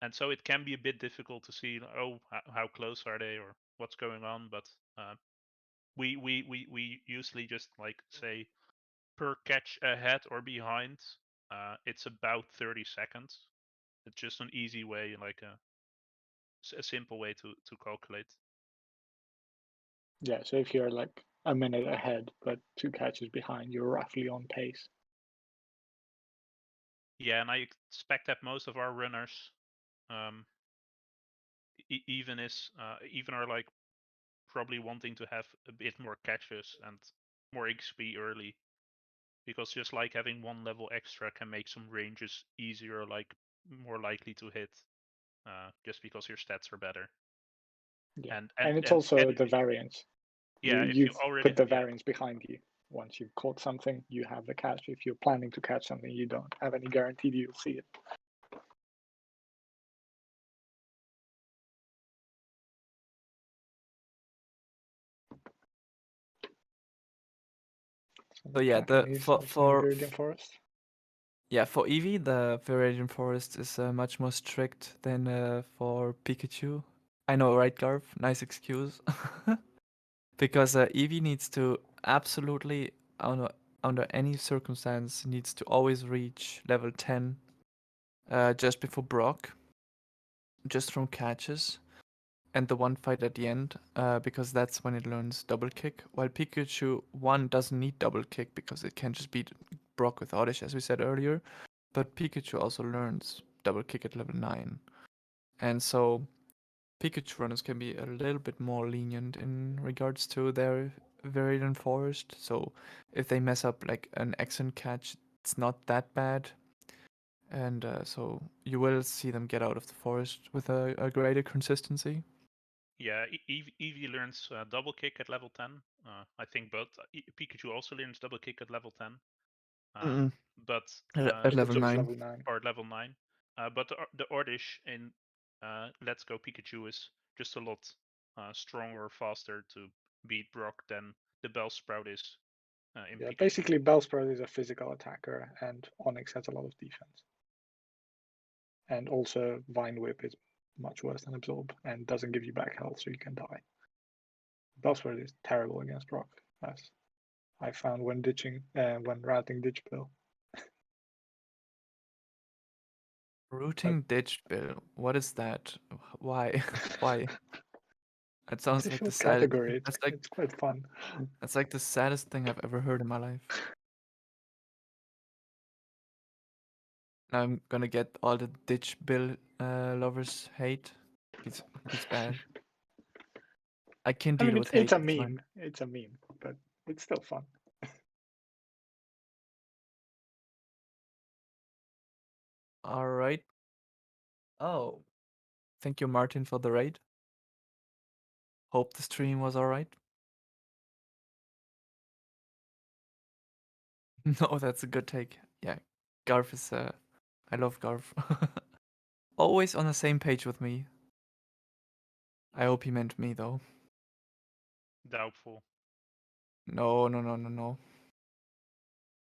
And so it can be a bit difficult to see, oh, how close are they or what's going on. But we usually just like say per catch ahead or behind, it's about 30 seconds. It's just an easy way, like a simple way to calculate. Yeah, so if you're like a minute ahead but 2 catches behind, you're roughly on pace. Yeah, and I expect that most of our runners, um, even are like probably wanting to have a bit more catches and more XP early, because just like having 1 level extra can make some ranges easier, like more likely to hit, just because your stats are better. Yeah, And it's also the variance. Yeah, if you You've already put the variance behind you. Once you've caught something, you have the catch. If you're planning to catch something, you don't have any guarantee you'll see it. So yeah, the for Viridian Forest. yeah, for Eevee, the Viridian Forest is much more strict than for Pikachu. I know, right, Garv? Nice excuse. Because Eevee needs to absolutely, under any circumstance, needs to always reach level 10 just before Brock, just from catches, and the one fight at the end, because that's when it learns double kick. While Pikachu 1 doesn't need double kick because it can just beat Brock with Oddish, as we said earlier. but Pikachu also learns double kick at level 9. And so Pikachu runners can be a little bit more lenient in regards to their Viridian Forest. So if they mess up like an accent catch, it's not that bad. And so you will see them get out of the forest with a greater consistency. Yeah, Eevee learns double kick at level 10. I think both Pikachu also learns double kick at level 10. But At level Pikachu's 9. level 9. or level 9. But the Oddish in Let's Go Pikachu is just a lot stronger, faster to beat Brock than the Bellsprout is in Yeah, Pikachu. basically Bellsprout is a physical attacker, and Onyx has a lot of defense. And also Vine Whip is much worse than Absorb and doesn't give you back health, so you can die. Bellsprout is terrible against Brock, as I found when routing Ditch Bill. Routing Ditch Bill. What is that? Why? Why? It sounds It's a like the short saddest. category. That's like It's quite fun. that's like the saddest thing I've ever heard in my life. Now I'm gonna get all the Ditch Bill lovers hate. He's bad. I can I deal mean, with it's hate. a It's fine. meme. It's a meme, but it's still fun. All right. Oh, thank you, Martin, for the raid. Hope the stream was all right. No, that's a good take. Yeah, Garf is. I love Garf. Always on the same page with me. I hope he meant me though. Doubtful. No, no, no, no, no.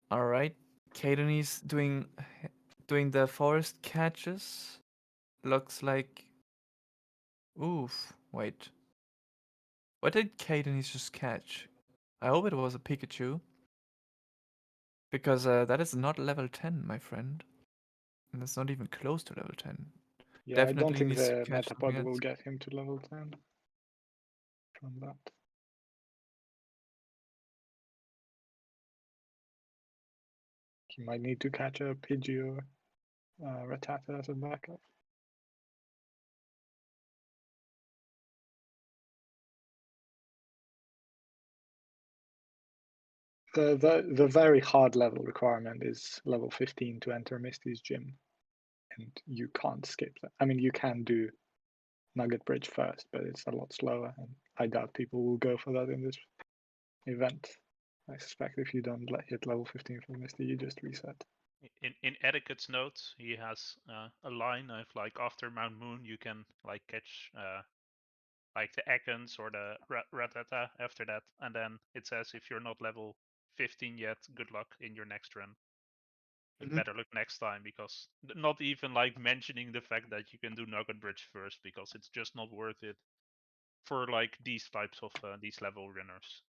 All right, Caden is doing the forest catches. Looks like. Oof. Wait. What did Caden just catch? I hope it was a Pikachu. Because that is not level 10, my friend. And that's not even close to level 10. Yeah, I don't Definitely think needs to the catch something Metapod will else. get him to level 10 from that. He might need to catch a Pidgey or Rattata as a backup. The very hard level requirement is level 15 to enter Misty's gym, and you can't skip that. I mean, you can do Nugget Bridge first, but it's a lot slower, and I doubt people will go for that in this event. I suspect if you don't hit level 15 for Misty, you just reset. In Etiquette's notes, he has a line of like after Mount Moon you can like catch like the Ekans or the Rattata after that, and then it says if you're not level 15 yet, good luck in your next run. And better luck next time, because not even like mentioning the fact that you can do Nugget Bridge first, because it's just not worth it for like these types of these level runners.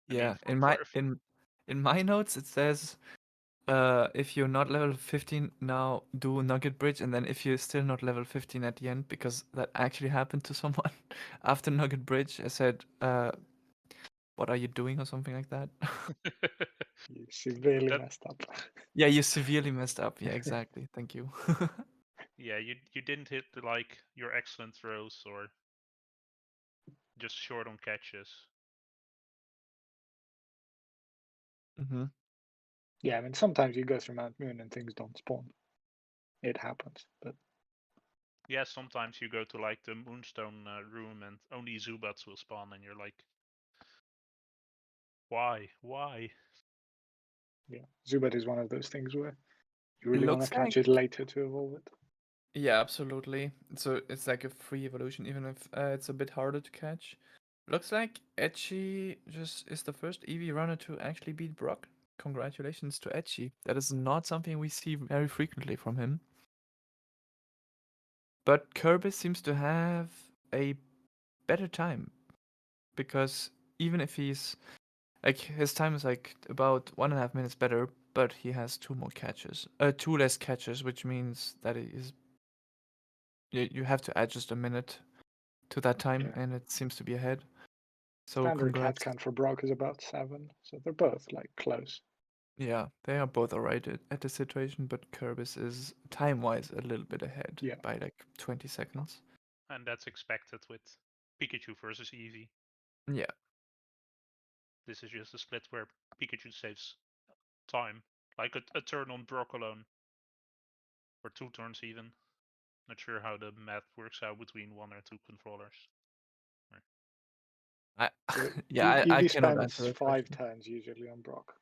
Yeah, I mean, in my notes it says if you're not level 15 now, do Nugget Bridge, and then if you're still not level 15 at the end, because that actually happened to someone after Nugget Bridge, I said, what are you doing, or something like that. You severely messed up. Yeah, you severely messed up. Yeah, exactly. Thank you. yeah, you didn't hit the, like your excellent throws or just short on catches. Mm-hmm. Yeah, I mean, sometimes you go through Mount Moon and things don't spawn. It happens, but yeah, sometimes you go to like the Moonstone room and only Zubats will spawn, and you're like, why? yeah, Zubat is one of those things where you It really want to looks catch like it later to evolve it. Yeah, absolutely. So it's like a free evolution, even if it's a bit harder to catch. Looks like Etchy just is the first Eevee runner to actually beat Brock. Congratulations to Etchy. That is not something we see very frequently from him. But Kirby seems to have a better time, because even if he's like, his time is like about 1.5 minutes better, but he has 2 less catches, which means that it is you have to add just a minute to that time, Yeah. and it seems to be ahead. So Standard cat congrats. count for Brock is about 7, so they're both like close. Yeah, they are both alright at the situation, but Kirby's is time-wise a little bit ahead Yeah. by like 20 seconds. And that's expected with Pikachu versus Eevee. Yeah. This is just a split where Pikachu saves time, like a turn on Brock alone, or 2 turns even. Not sure how the math works out between 1 or 2 controllers. I So yeah, I Eevee cannot spends answer that 5 question. turns usually on Brock.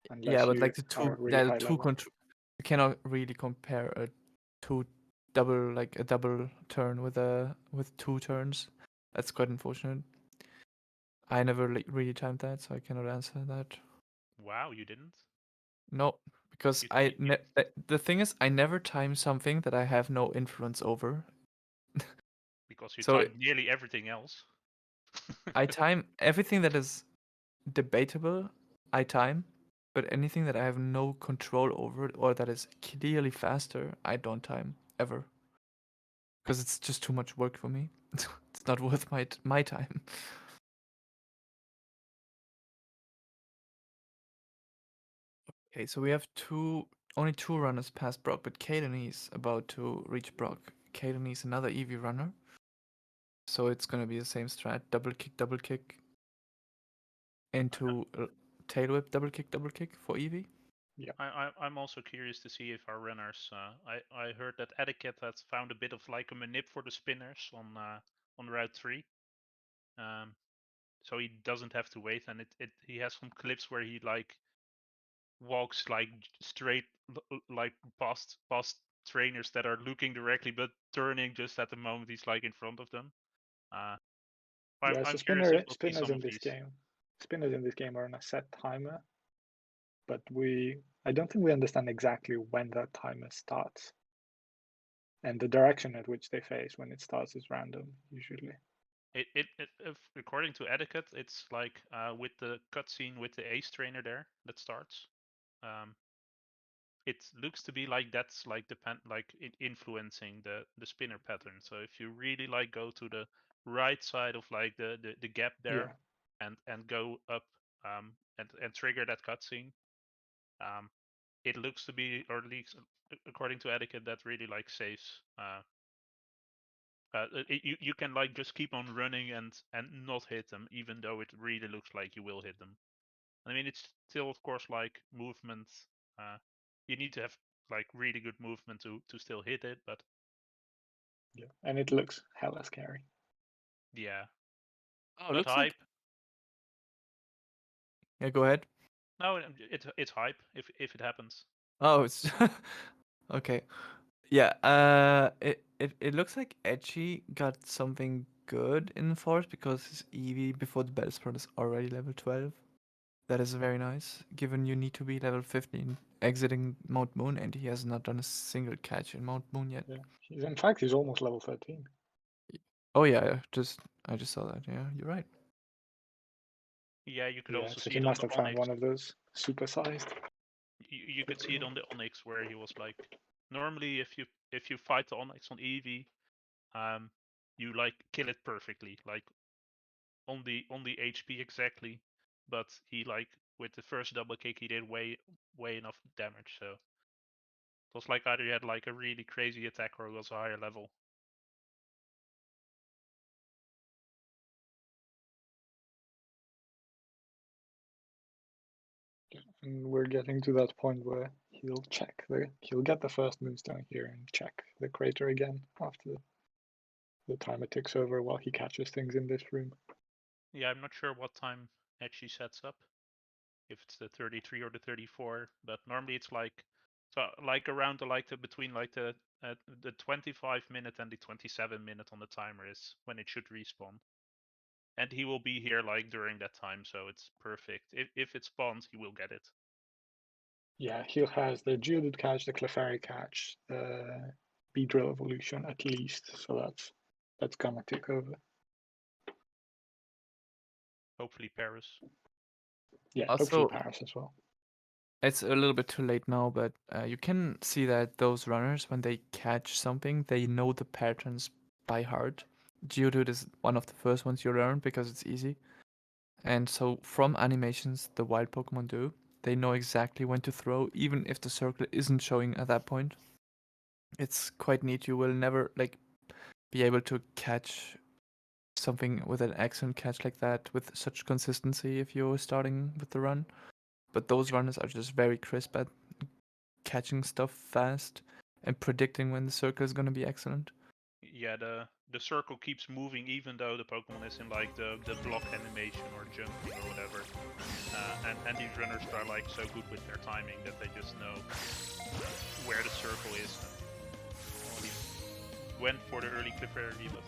Yeah, Unless but you like the are two, really yeah, the high two level. you cannot really compare a double turn with 2 turns. That's quite unfortunate. I never really timed that, so I cannot answer that. Wow, you didn't? No, because the thing is, I never time something that I have no influence over. Because you So timed nearly everything else. I time everything that is debatable, I time, but anything that I have no control over or that is clearly faster, I don't time ever. Because it's just too much work for me. It's not worth my time. Okay, so we have only 2 runners past Brock, but Kaden is about to reach Brock. Kaden is another Eevee runner. So it's gonna be the same strat, double kick, into tail whip, double kick for Eevee. Yeah. I'm also curious to see if our runners. I heard that Etiquette has found a bit of like a manip for the spinners on Route 3. So he doesn't have to wait, and he has some clips where he like walks like straight like past trainers that are looking directly but turning just at the moment he's like in front of them. Yeah, so I'm curious if we'll see spinners some in of this these. game. Spinners in this game are on a set timer, but I don't think we understand exactly when that timer starts. And the direction at which they face when it starts is random, usually. If, according to Etiquette, it's like with the cutscene with the ace trainer there that starts. It looks to be like that's like influencing the spinner pattern. So if you really like go to the right side of like the gap there and go up and trigger that cutscene, it looks to be, or at least according to Etiquette, that really like saves. You can like just keep on running and not hit them, even though it really looks like you will hit them. I mean, it's still of course like movement. You need to have like really good movement to still hit it, but yeah, and it looks hella scary. yeah. Oh, But looks hype. like. Yeah, go ahead. No, it's hype if it happens. Oh, it's okay. Yeah, it looks like Edgy got something good in Force because his Eevee before the Battle Spurt is already level 12. That is very nice, given you need to be level 15 exiting Mount Moon, and he has not done a single catch in Mount Moon yet. Yeah, in fact, he's almost level 13. Oh yeah, I just saw that. Yeah, you're right. Yeah, you could Yeah, also so see he it on must the have found Onyx. one of those supersized. You could see it on the Onyx where he was like, normally if you fight the Onyx on Eevee, you like kill it perfectly, like on the HP exactly, but he like with the first double kick he did way enough damage. So it was like either he had like a really crazy attack or it was a higher level. And we're getting to that point where he'll get the first moonstone here and check the crater again after the timer ticks over while he catches things in this room. Yeah, I'm not sure what time Edgy sets up, if it's the 33 or the 34, but normally it's like around between the 25-minute and the 27-minute on the timer is when it should respawn. And he will be here like during that time, so it's perfect. If it spawns, he will get it. Yeah, he has the Geodude catch, the Clefairy catch, the Beedrill evolution at least, so that's gonna tick over. Hopefully Paris. Yeah, Also, hopefully Paris as well. It's a little bit too late now, but you can see that those runners, when they catch something, they know the patterns by heart. Geodude is one of the first ones you learn because it's easy. And so from animations the wild Pokemon do, they know exactly when to throw, even if the circle isn't showing at that point. It's quite neat. You will never like be able to catch something with an excellent catch like that with such consistency if you're starting with the run. But those runners are just very crisp at catching stuff fast and predicting when the circle is going to be excellent. Yeah, the circle keeps moving even though the Pokemon is in like the block animation or jumping or whatever. And these runners are like so good with their timing that they just know where the circle is. And he went for the early Clefairy, but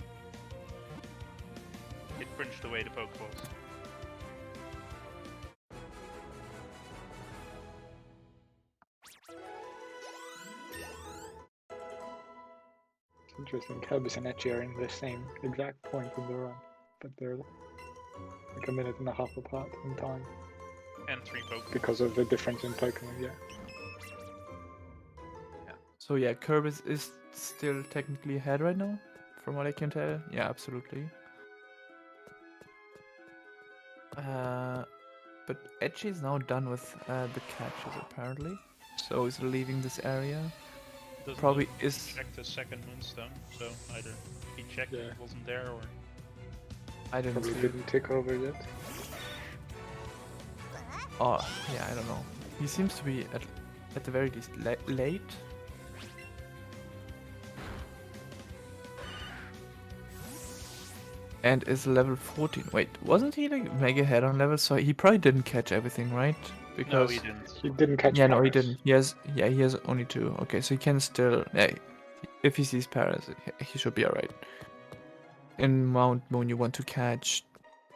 it punched away the Pokeballs. It's interesting. Kirby's and Etchy are in the same exact point in the run, but they're like a minute and a half apart in time And 3 Pokemon. because of the difference in Pokemon. Yeah. So yeah, Kirby is still technically ahead right now, from what I can tell. Yeah, absolutely. But Edgy is now done with the catches apparently, so he's leaving this area. Doesn't Probably look- is. checked the second Moonstone, so either he checked Yeah. it wasn't there or I didn't Probably see. didn't tick over yet. Oh yeah, I don't know. He seems to be at the very least late. And is level 14. Wait, wasn't he like mega head on level? So he probably didn't catch everything, right? no, Because he didn't. He didn't catch. yeah, no, he Paris. didn't. He has only 2. Okay, so he can still. Yeah, if he sees Paris, he should be alright. In Mount Moon, you want to catch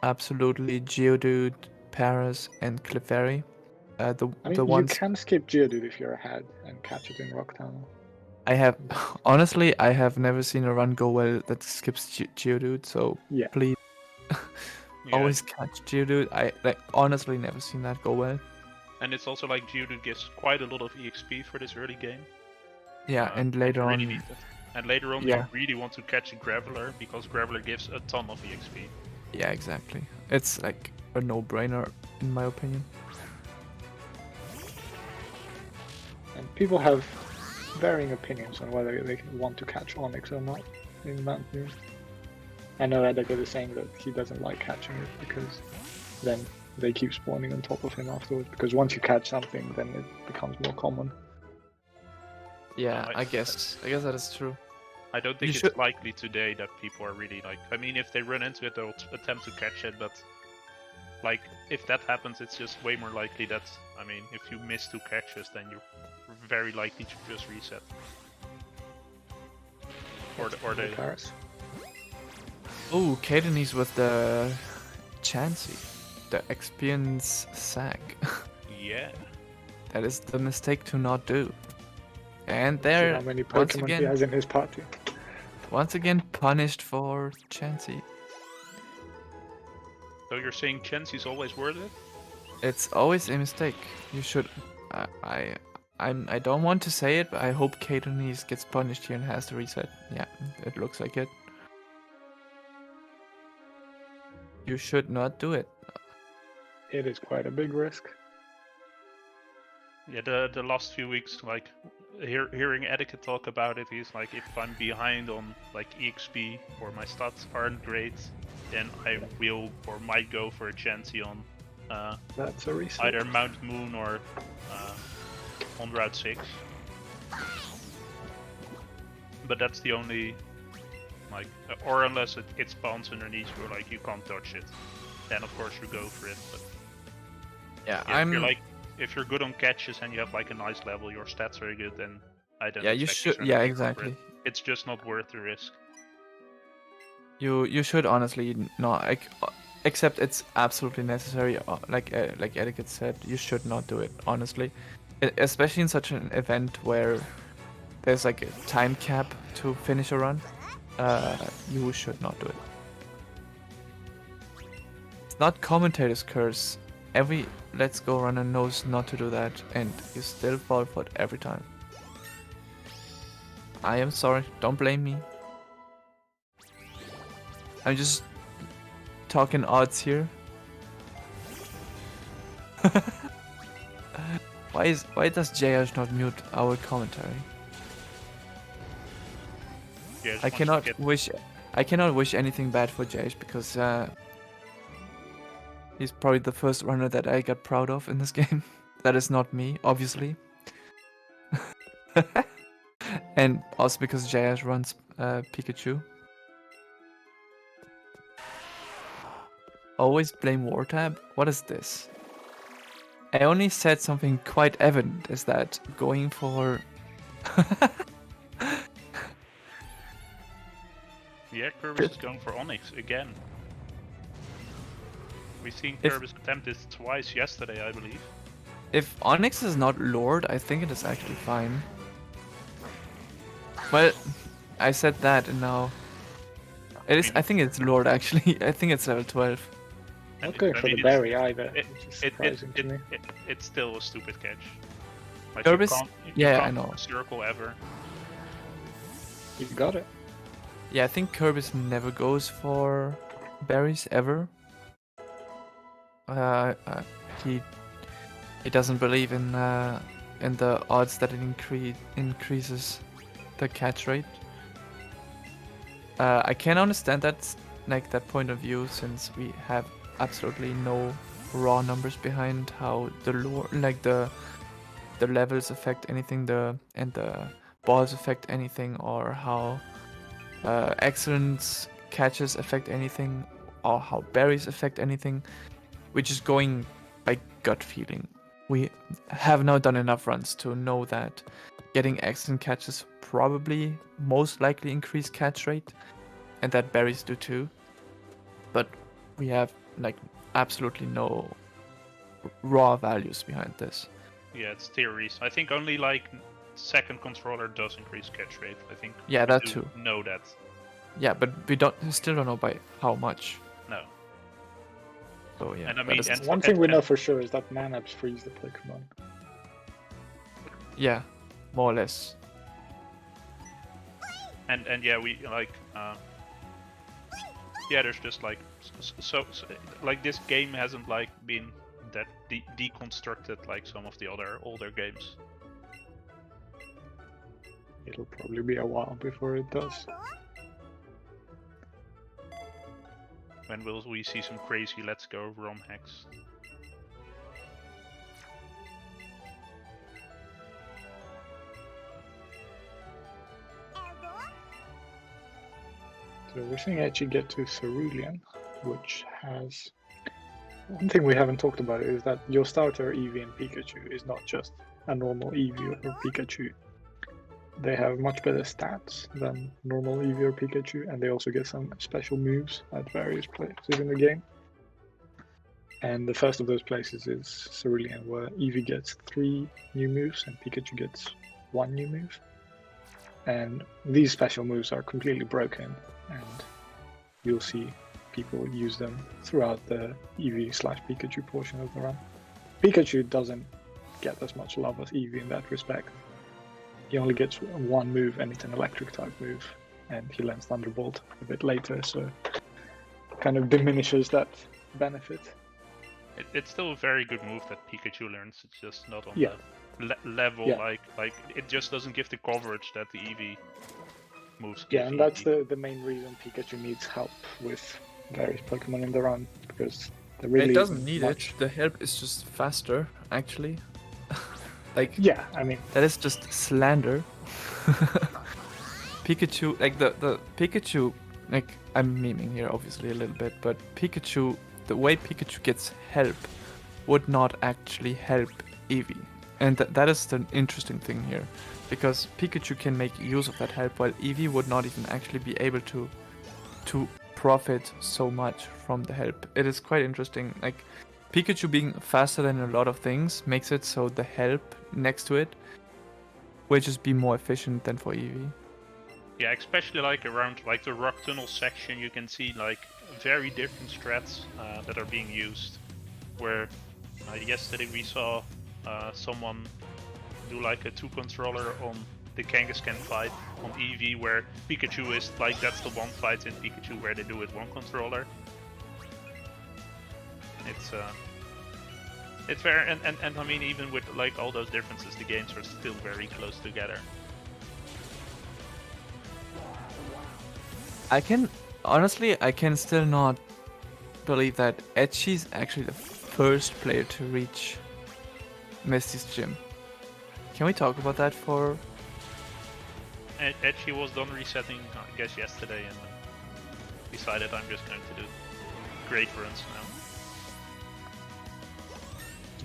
absolutely Geodude, Paris, and Clefairy. The I mean, the you ones can skip Geodude if you're ahead and catch it in Rock Tunnel. I have honestly, I have never seen a run go well that skips Geodude. So Yeah. please, Yeah. always catch Geodude. I like honestly never seen that go well. And it's also like Geodude gives quite a lot of EXP for this early game. Yeah, and later you really on, need that. And later on, Yeah. you really want to catch a Graveler because Graveler gives a ton of EXP. yeah, exactly. It's like a no-brainer in my opinion. And people have varying opinions on whether they want to catch Onyx or not in Mount Moon. I know Edgar is saying that he doesn't like catching it because then they keep spawning on top of him afterwards. Because once you catch something, then it becomes more common. Yeah, I- I guess that is true. I don't You think it's should- likely today that people are really like. I mean, if they run into it, they'll attempt to catch it, but like if that happens, it's just way more likely that. I mean, if you miss 2 catches, then you're very likely to just reset. Or they. Paris. Oh, Cadenese with the Chansey, the experience sack. Yeah. That is the mistake to not do. And See there, how many once Pokemon he again, has in his party. once again punished for Chansey. So you're saying Chansey's always worth it? It's always a mistake. You should. I don't want to say it, but I hope Cadenese gets punished here and has to reset. Yeah, it looks like it. You should not do it. It is quite a big risk. Yeah, the last few weeks, like hearing Etiquette talk about it, he's like, if I'm behind on like EXP or my stats aren't great, then I will or might go for a Chansey on That's a reset. either Mount Moon or on Route 6. But that's the only like, or unless it spawns underneath you, or like you can't touch it, then of course you go for it. But Yeah, yeah, if you're good on catches and you have like a nice level, your stats are good, then I don't. Yeah, you expect should. to Yeah, go for exactly. it. It's just not worth the risk. You should honestly not. Except it's absolutely necessary. Like Etiquette said, you should not do it. Honestly, especially in such an event where there's like a time cap to finish a run. You should not do it. It's not commentator's curse. Every Let's Go runner knows not to do that, and you still fall for it every time. I am sorry. Don't blame me. I'm just talking odds here. Why does JH not mute our commentary? Yeah, I cannot wish anything bad for JH because he's probably the first runner that I got proud of in this game. That is not me, obviously. And also because JH runs Pikachu. Always blame Wartab? What is this? I only said something quite evident, is that going for... Yeah, Kirby's is going for Onyx again. We've seen If- Kirby's attempt this twice yesterday, I believe. If Onyx is not lured, I think it is actually fine. Well, I said that and now... It is. I think it's lured actually. I think it's level 12. And Not going I for mean, the it's- berry either, it- which is It, surprising to me. it's still a stupid catch. Like Kirby's- you yeah, I can't know. circle ever. You got it. Yeah, I think Kirby's never goes for berries ever. He doesn't believe in the odds that it increases the catch rate. I can understand that point of view, since we have absolutely no raw numbers behind how the lore, the levels affect anything, and the balls affect anything, or how excellence catches affect anything, or how berries affect anything. We're just going by gut feeling. We have now done enough runs to know that getting excellent catches probably most likely increase catch rate, and that berries do too. But we have absolutely no raw values behind this. Yeah, it's theories. I think only second controller does increase catch rate. I think. Yeah, we that do too. Know that. Yeah, but we still don't know by how much. No. So yeah. And I that mean, is- and- One thing we know for sure is that Manaps frees the Pokemon. yeah, more or less. And yeah, we yeah, there's just so this game hasn't been that deconstructed like some of the other older games. It'll probably be a while before it does. When will we see some crazy let's go ROM hacks? So we're seeing actually get to Cerulean, which has... One thing we haven't talked about is that your starter Eevee and Pikachu is not just a normal Eevee or Pikachu. They have much better stats than normal Eevee or Pikachu, and they also get some special moves at various places in the game. And the first of those places is Cerulean, where Eevee gets 3 new moves and Pikachu gets 1 new move. And these special moves are completely broken, and you'll see people use them throughout the Eevee/Pikachu portion of the run. Pikachu doesn't get as much love as Eevee in that respect. He only gets 1 move, and it's an electric type move, and he learns Thunderbolt a bit later, so kind of diminishes that benefit. It's still a very good move that Pikachu learns. It's just not on Yeah. the level Yeah. like it just doesn't give the coverage that the Eevee moves. Yeah, give and that's Eevee. the main reason Pikachu needs help with various Pokemon in the run, because there really it doesn't isn't need much. it. The help is just faster, actually. Yeah, I mean, That is just slander. Pikachu, the Pikachu, I'm memeing here obviously a little bit, but Pikachu, the way Pikachu gets help would not actually help Eevee. And that is the interesting thing here. Because Pikachu can make use of that help, while Eevee would not even actually be able to profit so much from the help. It is quite interesting. Pikachu being faster than a lot of things makes it so the help next to it will just be more efficient than for Eevee. Yeah, especially around the rock tunnel section, you can see very different strats that are being used. Where yesterday we saw someone do a 2-controller on the Kangaskhan fight on Eevee, where Pikachu is that's the one fight in Pikachu where they do it 1 controller. It's It's fair, and I mean, even with like all those differences, the games are still very close together. I can still not believe that Edgy's actually the first player to reach Misty's gym. Can we talk about that for... Edgy was done resetting, I guess, yesterday, and decided I'm just going to do great runs now.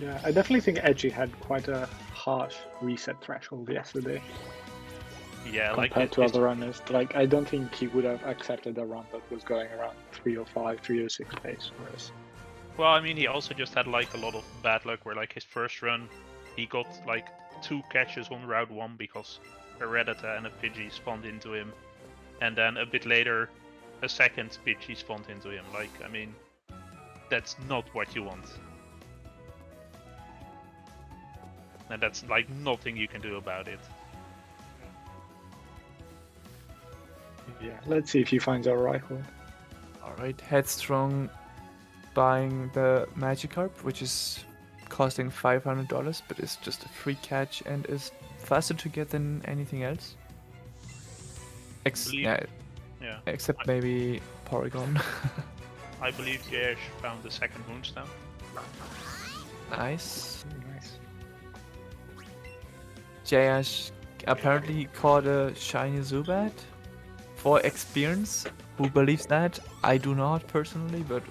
Yeah, I definitely think Edgy had quite a harsh reset threshold yesterday Yeah, compared to other runners. Like, I don't think he would have accepted a run that was going around 305, 306 pace. Whereas, well, I mean, he also just had like a lot of bad luck where like his first run, he got like 2 catches on Route 1 because a Rattata and a Pidgey spawned into him, and then a bit later, a second Pidgey spawned into him. Like, I mean, that's not what you want. And that's like nothing you can do about it. yeah, let's see if he finds our rifle. Alright, Headstrong buying the Magikarp, which is costing $500, but it's just a free catch and is faster to get than anything else. Believe- Yeah. Except maybe Porygon. I believe Jash found the second Moonstone. Nice. Nice. Jayash apparently caught a shiny Zubat for experience. Who believes that? I do not personally, but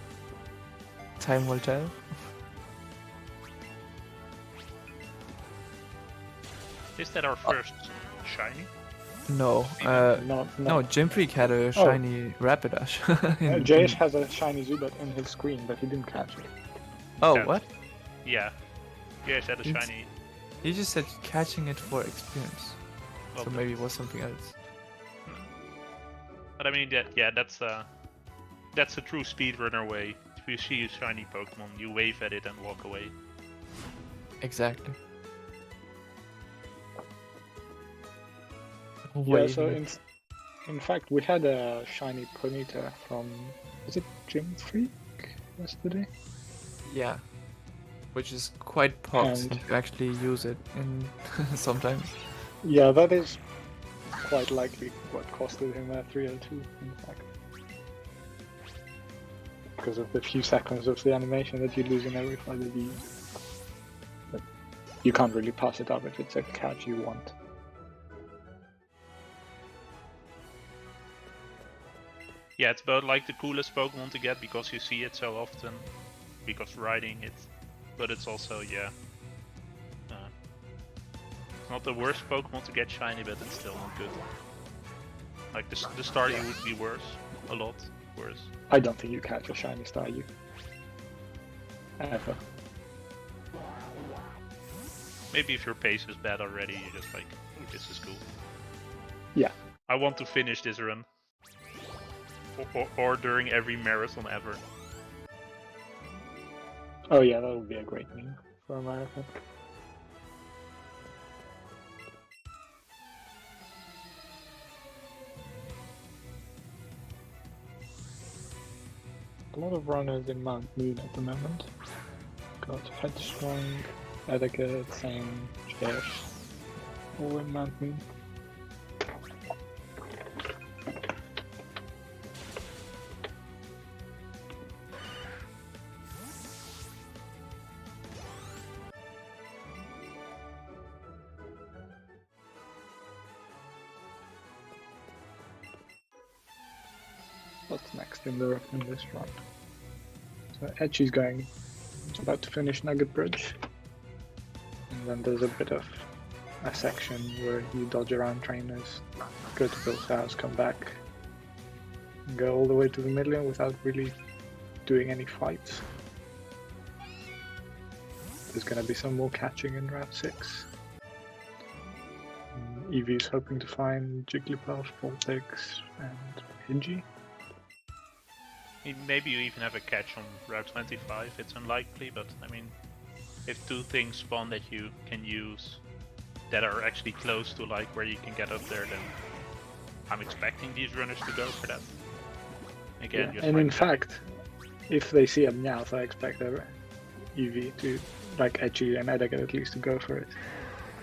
time will tell. Is that our first shiny? No, no, Gym Freak had a shiny Rapidash. Jayesh has a shiny Zubat in his screen, but he didn't catch it. Oh, Yeah. what? Yeah. Jash had a It's- shiny. He just said catching it for experience. So Okay. maybe it was something else. But I mean, that's a true speedrunner way. If you see a shiny Pokemon, you wave at it and walk away. Exactly. Yeah, so in fact, we had a shiny Ponyta from, was it Gym Freak yesterday? Yeah. Which is quite pox And- to actually use it in sometimes. Yeah, that is quite likely what costed him a 302, in fact. Because of the few seconds of the animation that you lose in every fight that you use. But you can't really pass it up if it's a catch you want. Yeah, it's about like the coolest Pokemon to get because you see it so often, because riding it. But it's also, yeah. It's not the worst Pokemon to get shiny, but it's still not good. Like the Staryu would be worse, a lot worse. I don't think you catch a shiny Staryu. Ever. Maybe if your pace is bad already, you're just like, "Ooh, this is cool. Yeah. I want to finish this run. Or during every marathon ever. Oh yeah, that would be a great meme for a marathon. A lot of runners in Mount Moon at the moment. Got Headstrong, Etiquette, Sang, Jash, all in Mount Moon. What's next in this run? So Edgy's going, about to finish Nugget Bridge, and then there's a bit of a section where you dodge around trainers, go to Bill's house, come back, and go all the way to the middle without really doing any fights. There's going to be some more catching in Route 6. Eevee's hoping to find Jigglypuff, Vulpix, and Pidgey. Maybe you even have a catch on Route 25, it's unlikely, but I mean, if 2 things spawn that you can use that are actually close to like where you can get up there, then I'm expecting these runners to go for that. Again, Yeah, just and like in fact, if they see a Meowth, I expect their Eevee to like Edgy and Edgar at least to go for it.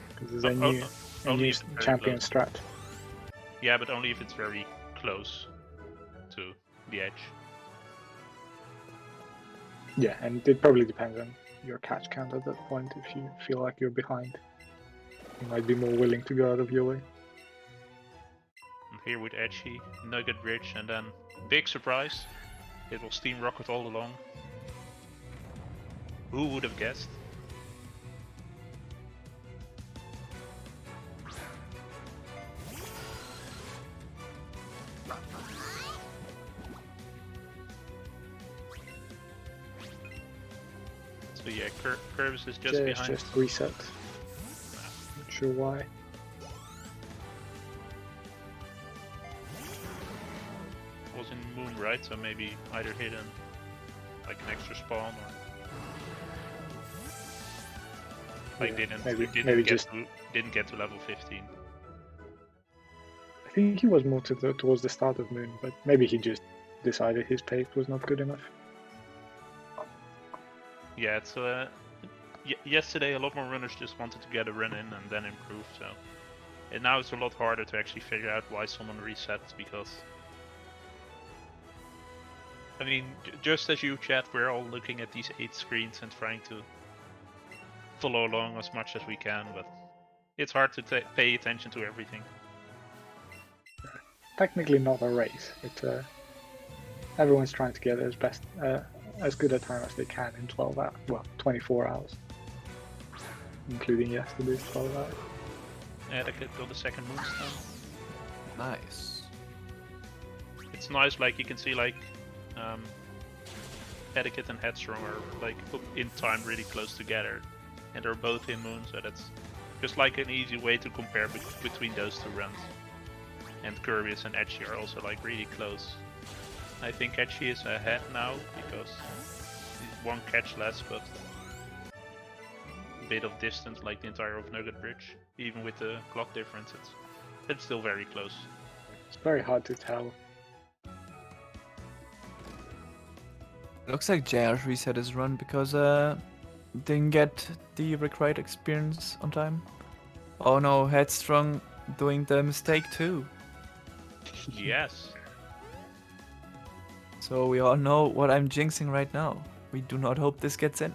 Because there's a Oh, new, only if it's very champion close. strat. Yeah, but only if it's very close to the edge. Yeah, and it probably depends on your catch count at that point. If you feel like you're behind, you might be more willing to go out of your way. And here with Edgy, Nugget Bridge, and then big surprise, it will Steam Rocket all along. Who would have guessed? So yeah, Curves is just behind. Just reset. Not sure why. Was in Moon, right? So maybe either hidden, like an extra spawn, or like Yeah, didn't get to level 15. I think he was more towards the start of Moon, but maybe he just decided his pace was not good enough. Yeah, it's yesterday a lot more runners just wanted to get a run in and then improve. So, and now it's a lot harder to actually figure out why someone resets, because I mean, just as you chat, we're all looking at these 8 screens and trying to follow along as much as we can, but it's hard to pay attention to everything. Technically not a race. It's everyone's trying to get as good a time as they can in 12 hours. Well, 24 hours, including yesterday's 12 hours. Yeah, they could build a second moonstone. Nice. It's nice, like you can see, like Etiquette and Headstrong are like in time really close together, and they're both in Moon, so that's just like an easy way to compare between those two runs. And Kirby's and Edgy are also like really close. I think Edgy is ahead now because one catch less, but a bit of distance, like the entire of Nugget Bridge. Even with the clock difference, it's still very close. It's very hard to tell. Looks like JR reset his run because didn't get the required experience on time. Oh no, Headstrong doing the mistake too. Yes. So we all know what I'm jinxing right now. We do not hope this gets in.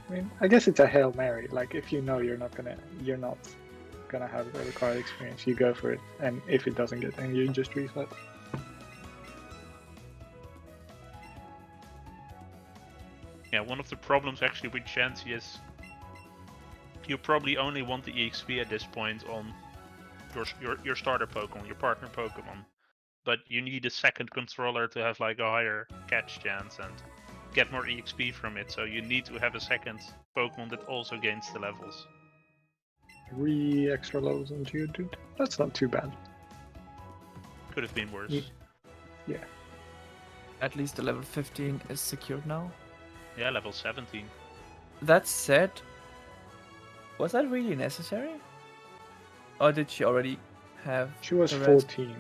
I mean, I guess it's a Hail Mary. Like, if you know you're not gonna have the required experience, you go for it. And if it doesn't get in, you just reset. Yeah, one of the problems actually with Chansey is you probably only want the EXP at this point on your starter Pokemon, your partner Pokemon. But you need a second controller to have like a higher catch chance and get more EXP from it, so you need to have a second Pokemon that also gains the levels. 3 extra levels on Geodude. That's not too bad. Could have been worse. Yeah. At least the level 15 is secured now. Yeah, level 17. That said, was that really necessary? Or did she already have She was the rest? 14.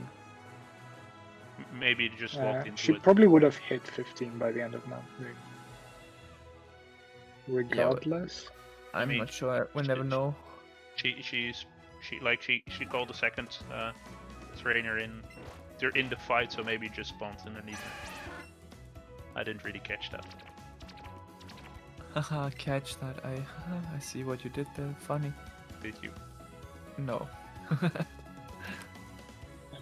Maybe just walked into She it. probably would have hit 15 by the end of Mount Moon. Regardless. I'm mean, not sure. We'll never know. She called the second trainer in. They're in the fight, so maybe just spawned underneath. I didn't really catch that. Haha, catch that. I see what you did there. Funny. Did you? No. I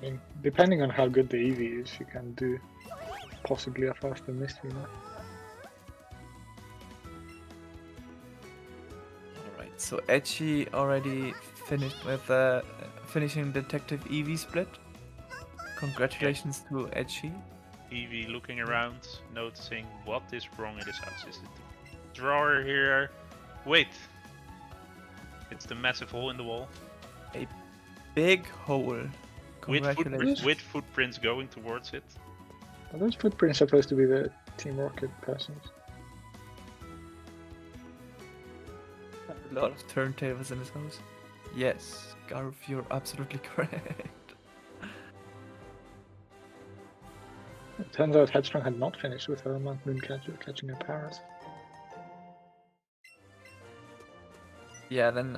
mean, depending on how good the Eevee is, she can do possibly a faster mystery now. Alright, so Edgy already finished with finishing Detective Eevee split. Congratulations to Edgy. Eevee looking around, noticing what is wrong in this house. Is it the drawer here? Wait! It's the massive hole in the wall. A big hole. Congratulations. With footprints going towards it. Are those footprints supposed to be the Team Rocket persons? A lot of turntables in his house. Yes, Garf, you're absolutely correct. It turns out Headstrong had not finished with her Mount Moon catching a Paras. Yeah, then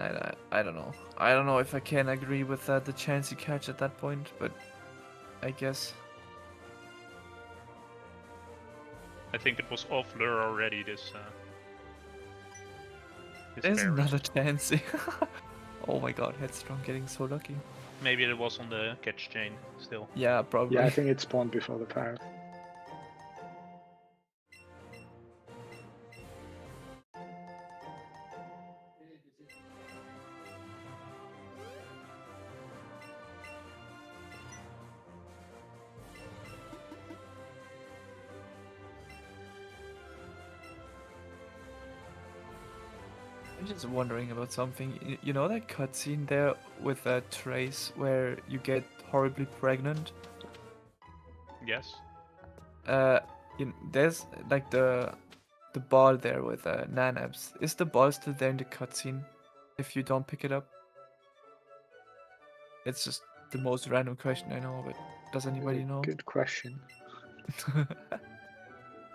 I don't know. I don't know if I can agree with that. The chance you catch at that point, but I guess. I think it was off lure already. This There's Ferris. another chance. Oh my god, Headstrong getting so lucky. Maybe it was on the catch chain still. Yeah, probably. Yeah, I think it spawned before the parrot. I'm just wondering about something. You know that cutscene there with that Trace where you get horribly pregnant? Yes. There's like the ball there with Nanabs. Is the ball still there in the cutscene if you don't pick it up? It's just the most random question I know, but does anybody know? Good question.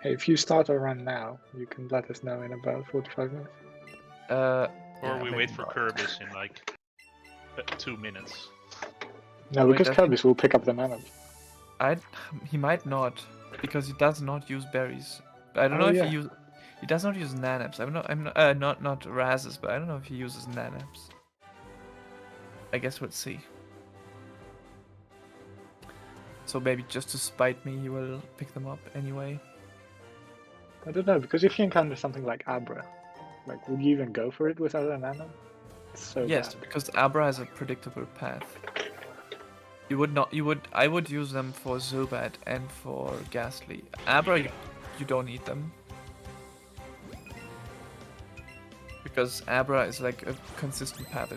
Hey, if you start a run now, you can let us know in about 45 minutes. Or Yeah, we maybe wait for not. Kirby's in like 2 minutes. No, Wait, because I think- Kirby's will pick up the mana. He might not, because he does not use berries. I don't Oh, know if yeah. he does not use Nanabs. Not Razes, but I don't know if he uses Nanabs. I guess we'll see. So maybe just to spite me, he will pick them up anyway. I don't know, because if you encounter something like Abra, like, would you even go for it without a nano? It's so Yes, bad. because Abra has a predictable path. You would not. I would use them for Zubat and for Ghastly. Abra, you don't need them. Because Abra is like a consistent path.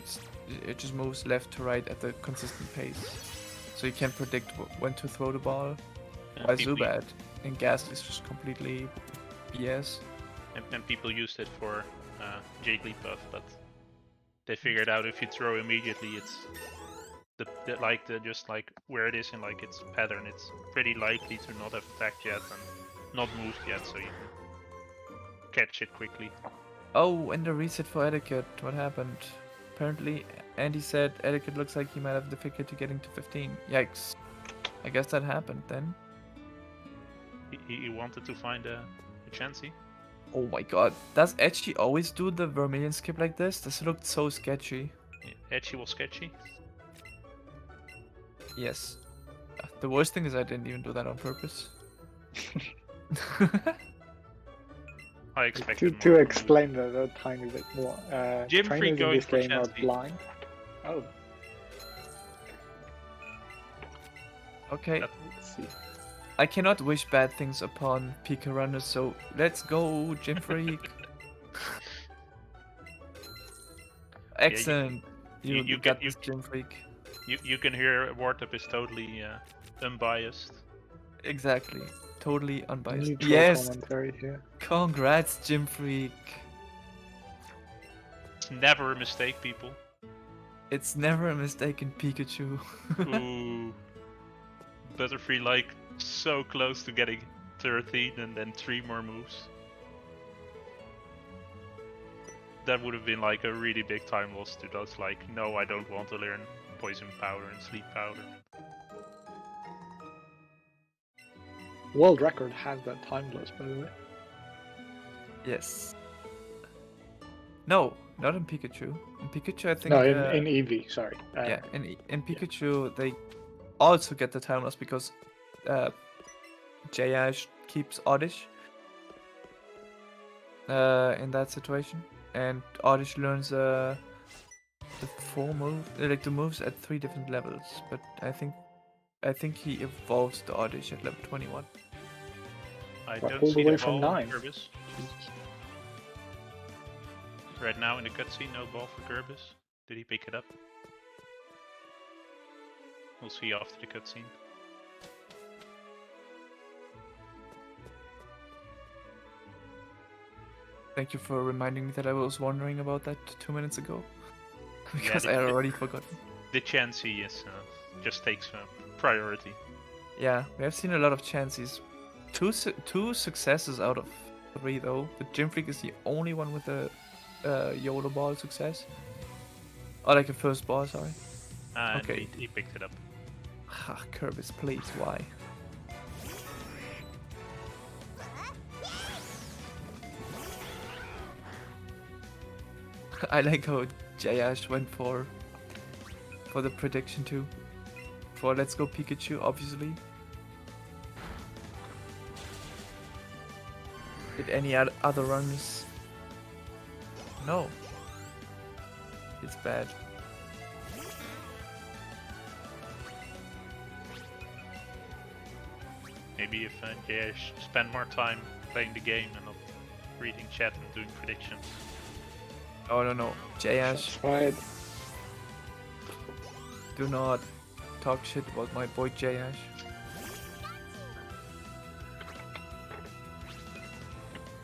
It just moves left to right at a consistent pace. So you can predict when to throw the ball. And While people- Zubat and Ghastly is just completely BS. And people used it for Jigglypuff, but they figured out if you throw immediately, it's just like where it is in like its pattern, it's pretty likely to not have attacked yet and not moved yet, so you can catch it quickly. Oh, and the reset for Etiquette. What happened? Apparently, Andy said Etiquette looks like he might have difficulty getting to 15. Yikes. I guess that happened then. He wanted to find a Chansey. Oh my god. Does Edgy always do the Vermilion skip like this? This looked so sketchy. Edgy was sketchy. Yes. The worst thing is I didn't even do that on purpose. I To, expected more to from you. explain that a tiny bit more, Jim trainers Free in going this for game are Chansey. blind. Oh, Okay. let's see. I cannot wish bad things upon Pika runners, so let's go, Gym Freak. Excellent. you You get- got you- this, Gym Freak. You can hear Wartup is totally unbiased. Exactly. Totally unbiased. Neutral Yes! commentary here. Congrats, Gym Freak. It's never a mistake, people. It's never a mistake in Pikachu. Ooh. Butterfree like so close to getting 13 and then 3 more moves. That would have been like a really big time loss to those like, no, I don't want to learn Poison Powder and Sleep Powder. World record has that time loss, by the way. Yes. No, not in Pikachu. In Pikachu, I think. No, in Eevee, sorry. Yeah, in Pikachu, they also get the time loss because J-Ash keeps Oddish in that situation, and Oddish learns the the moves at 3 different levels. But I think he evolves the Oddish at level 21. I What, don't all the see way the from ball 9? for Kirby's. Right now in the cutscene, no ball for Kirby's. Did he pick it up? We'll see after the cutscene. Thank you for reminding me that I was wondering about that 2 minutes ago. Because the- I had already forgotten. The Chansey is just takes priority. Yeah, we have seen a lot of chances. Two successes out of 3 though. The Gym Freak is the only one with a YOLO ball success. Or like a first ball, sorry. And Okay. he picked it up. Ah, Kirby's, please, why? I like how Jayash went for the prediction too. For Let's Go Pikachu, obviously. Did any other runs? No. It's bad. Maybe if Jayesh spent more time playing the game and not reading chat and doing predictions. Oh no. Jayash, Right. do not talk shit about my boy Jayash.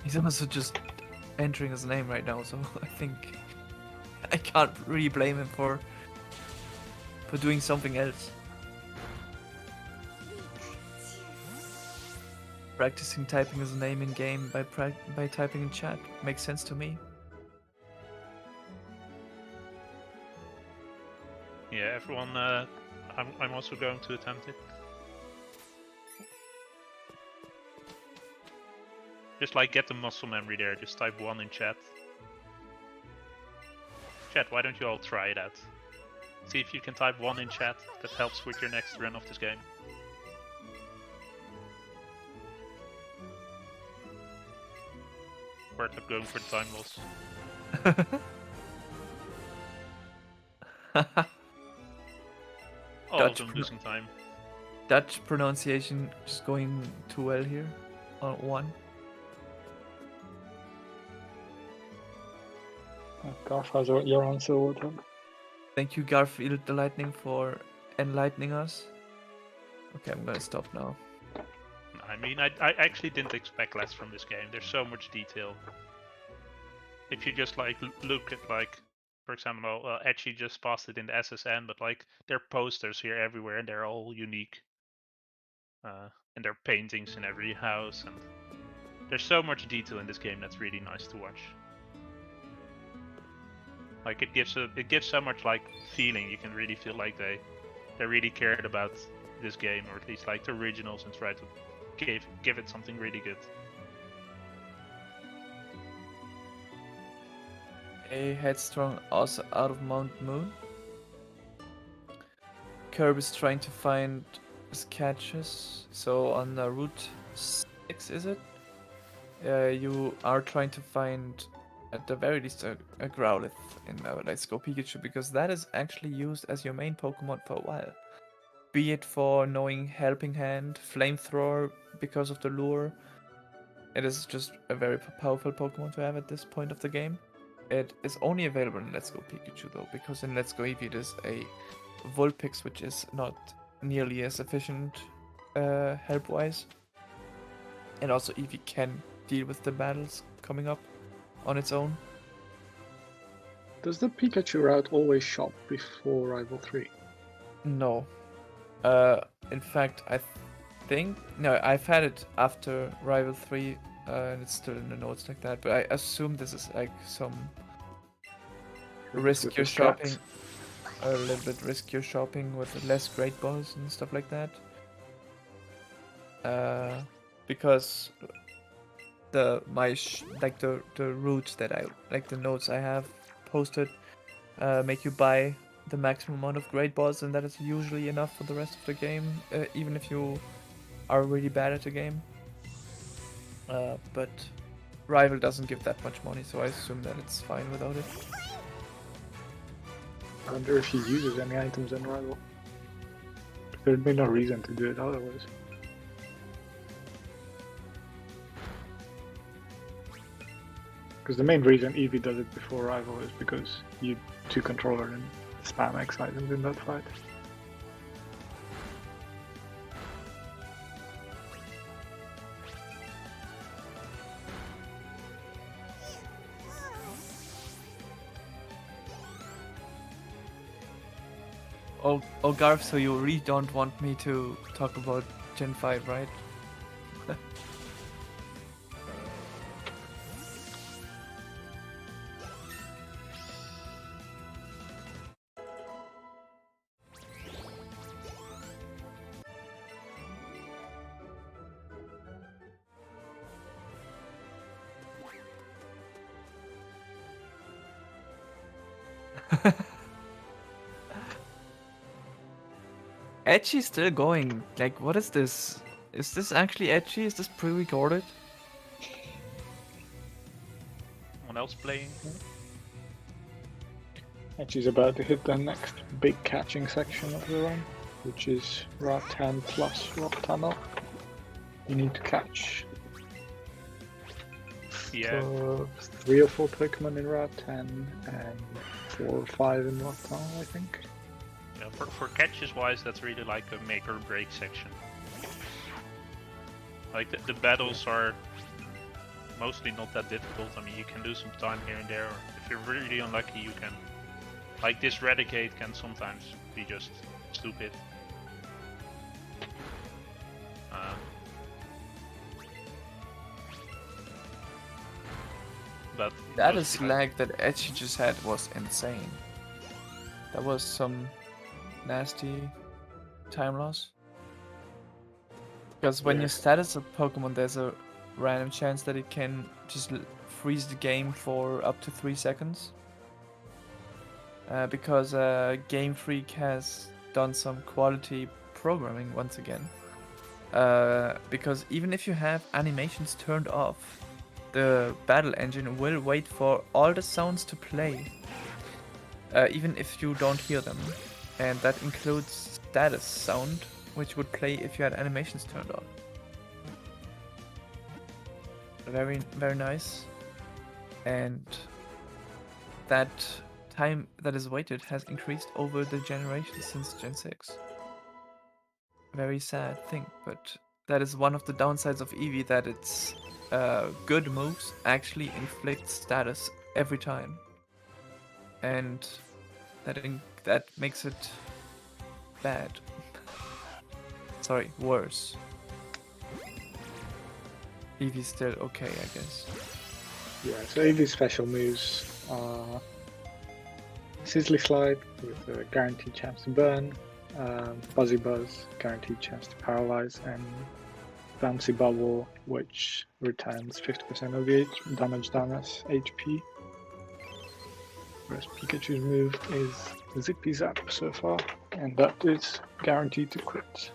He's also just entering his name right now, so I think I can't really blame him for doing something else. Practicing typing his name in game by typing in chat makes sense to me. Yeah, everyone. I'm also going to attempt it. Just like get the muscle memory there. Just type 1 in chat. Chat, why don't you all try it out? See if you can type 1 in chat. That helps with your next run of this game. Worth up going for the time loss. All of Dutch them pro- losing time. Dutch pronunciation is going too well here on 1. Oh, gosh, how's your answer, Warthog? Thank you, Garfield the Lightning, for enlightening us. Okay, I'm gonna stop now. I mean, I actually didn't expect less from this game. There's so much detail. If you just like look at like, for example, Etchy just passed it in the SSN, but like there are posters here everywhere, and they're all unique. And there are paintings in every house, and there's so much detail in this game that's really nice to watch. Like it gives so much like feeling. You can really feel like they really cared about this game, or at least like the originals, and try to give it something really good. A headstrong also out of Mount Moon. Kirby's trying to find his catches. So on Route 6, is it? You are trying to find, at the very least, a Growlithe in Let's Go Pikachu, because that is actually used as your main Pokemon for a while. Be it for knowing Helping Hand, Flamethrower because of the lure. It is just a very powerful Pokemon to have at this point of the game. It is only available in Let's Go Pikachu though, because in Let's Go Eevee it is a Vulpix, which is not nearly as efficient help-wise. And also Eevee can deal with the battles coming up on its own. Does the Pikachu route always shop before Rival 3? No. In fact, I think... No, I've had it after Rival 3, and it's still in the notes like that, but I assume this is like some With the riskier strats? shopping. A little bit riskier shopping with less great balls and stuff like that. Because the routes that I like, the notes I have posted make you buy the maximum amount of great balls, and that is usually enough for the rest of the game, even if you are really bad at the game. But Rival doesn't give that much money, so I assume that it's fine without it. I wonder if he uses any items in Rival. There'd be no reason to do it otherwise. Because the main reason Eevee does it before Rival is because you 2-controller and spam X items in that fight. Oh, Garf, so you really don't want me to talk about Gen 5, right? Edgy still going. Like, what is this? Is this actually edgy? Is this pre-recorded? Someone else playing? And she's about to hit the next big catching section of the run, which is Route 10 plus Rock Tunnel. You need to catch Yeah. 3 or 4 Pokemon in Route 10 and 4 or 5 in Rock Tunnel, I think. Yeah, for catches wise, that's really like a make or break section. Like the battles are mostly not that difficult. I mean, you can lose some time here and there, or if you're really unlucky, you can. Like this Redicate can sometimes be just stupid. But That mostly, lag that Edgy just had was insane. That was some nasty time loss. Because when Yeah. you status a Pokemon, there's a random chance that it can just freeze the game for up to 3 seconds. Because Game Freak has done some quality programming once again. Because even if you have animations turned off, the battle engine will wait for all the sounds to play, even if you don't hear them. And that includes status sound, which would play if you had animations turned on. Very, very nice. And that time that is waited has increased over the generation since Gen 6. Very sad thing, but that is one of the downsides of Eevee, that its good moves actually inflict status every time. And that makes it bad. Sorry, worse. Eevee's still okay, I guess. Yeah, so Eevee's special moves are Sizzly Slide with a guaranteed chance to burn, Buzzy Buzz, guaranteed chance to paralyze, and Bouncy Bubble, which returns 50% of the damage done as HP. Whereas Pikachu's move is Zippy Zap so far, and that is guaranteed to crit.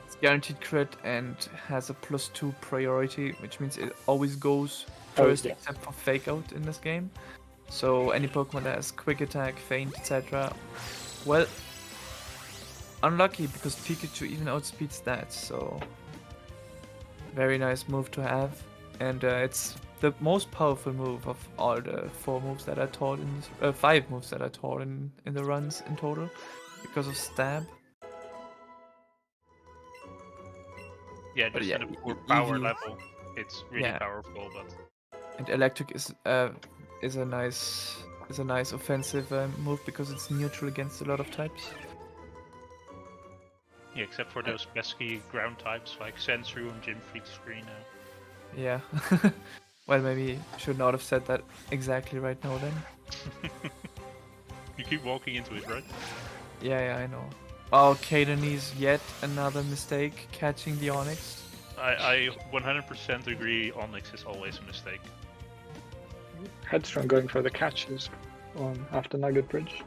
It's guaranteed crit and has a +2 priority, which means it always goes Oh, first yeah. except for Fake Out in this game. So any Pokemon that has Quick Attack, Feint, etc. Well, unlucky because Pikachu even outspeeds that, so very nice move to have. And it's the most powerful move of all the 4 moves that I taught in this, 5 moves that I taught in the runs in total, because of Stab. yeah, But just yeah, in a poor power Eevee- level, it's really Yeah. powerful. But And Electric is a nice offensive move because it's neutral against a lot of types. yeah, except for those pesky ground types like Sensru and Gym Freak Screen now. Yeah. Well, maybe should not have said that exactly right now then. You keep walking into it, right? Yeah, I know. Oh, Cadenese, yet another mistake catching the Onyx. I 100% agree. Onyx is always a mistake. Headstrong going for the catches on after Nugget Bridge,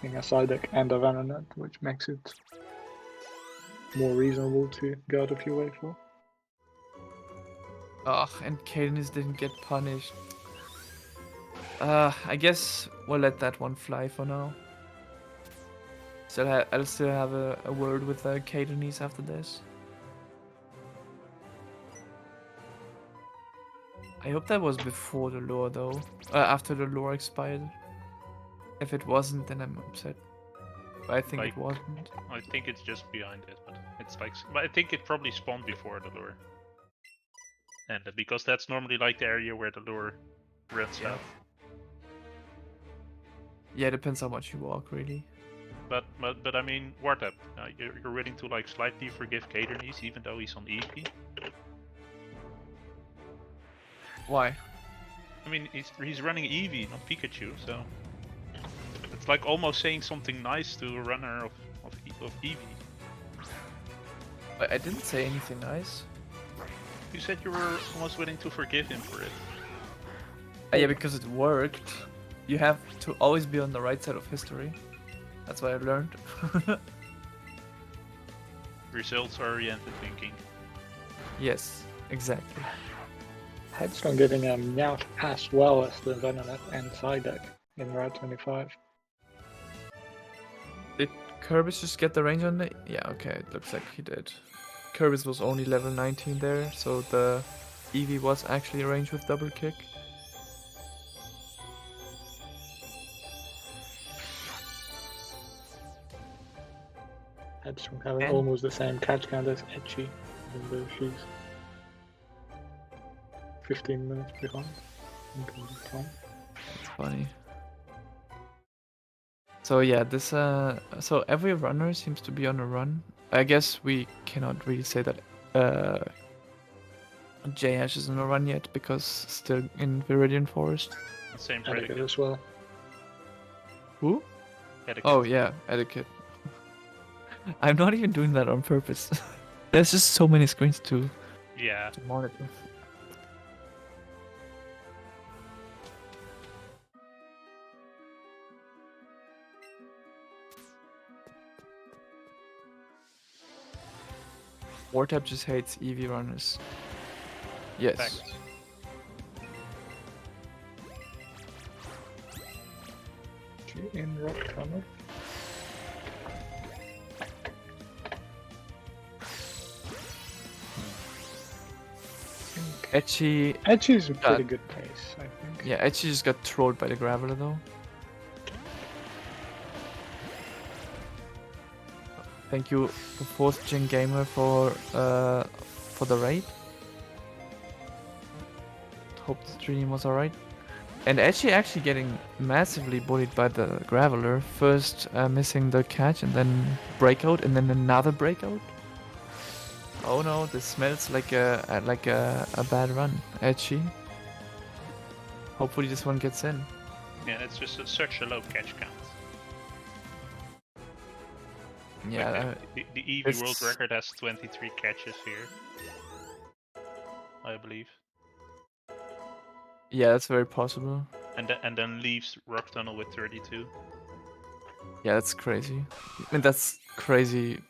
using a Psyduck and a Venonat, which makes it more reasonable to go out of your way for. Ugh, and Cadenese didn't get punished. I guess we'll let that one fly for now. I'll still have a word with Cadenese after this. I hope that was before the lore though. After the lore expired. If it wasn't, then I'm upset. But I think Like- it wasn't. I think it's just behind it, but it's like. But I think it probably spawned before the lure. And because that's normally like the area where the lure runs out. Yeah, it depends how much you walk, really. But I mean, Wartep, you're willing to like slightly forgive Cadenese even though he's on Eevee? Why? I mean, he's running Eevee, not Pikachu, so it's like almost saying something nice to a runner of Eevee. I didn't say anything nice. You said you were almost willing to forgive him for it. Yeah, because it worked. you have to always be on the right side of history. That's what I learned. Results-oriented thinking. Yes, exactly. Headstrong getting a Meowth as well as the Venonat and Psyduck in Route 25. Did Kirby's just get the range on it? Yeah, okay, it looks like he did. Kirby's was only level 19 there, so the Eevee was actually a range with double kick. Headstrong having And- almost the same catch count as Etchy, even though she's 15 minutes behind in terms of time. It's funny. So yeah, this so every runner seems to be on a run. I guess we cannot really say that J-Ash is on a run yet because still in Viridian Forest. Same Etiquette predicate. as well. Who? Etiquette. Oh yeah, etiquette. I'm not even doing that on purpose. There's just so many screens to Yeah. monitor. Wartap just hates Eevee runners. Yes. Facts. She in Rock Tunnel. Etchy, Etchy's a pretty good pace, I think. yeah, Etchy just got trolled by the Graveler though. Thank you, the fourth Gen Gamer, for the raid. Hope the stream was alright. And Etchy actually getting massively bullied by the Graveler. First missing the catch and then breakout and then another breakout. Oh no, this smells like a bad run. Etchy. Hopefully this one gets in. Yeah, it's just such a low catch count. Yeah, Like, the Eevee it's- world record has 23 catches here. I believe. yeah, that's very possible. And then leaves Rock Tunnel with 32. Yeah, that's crazy. I mean, that's crazy.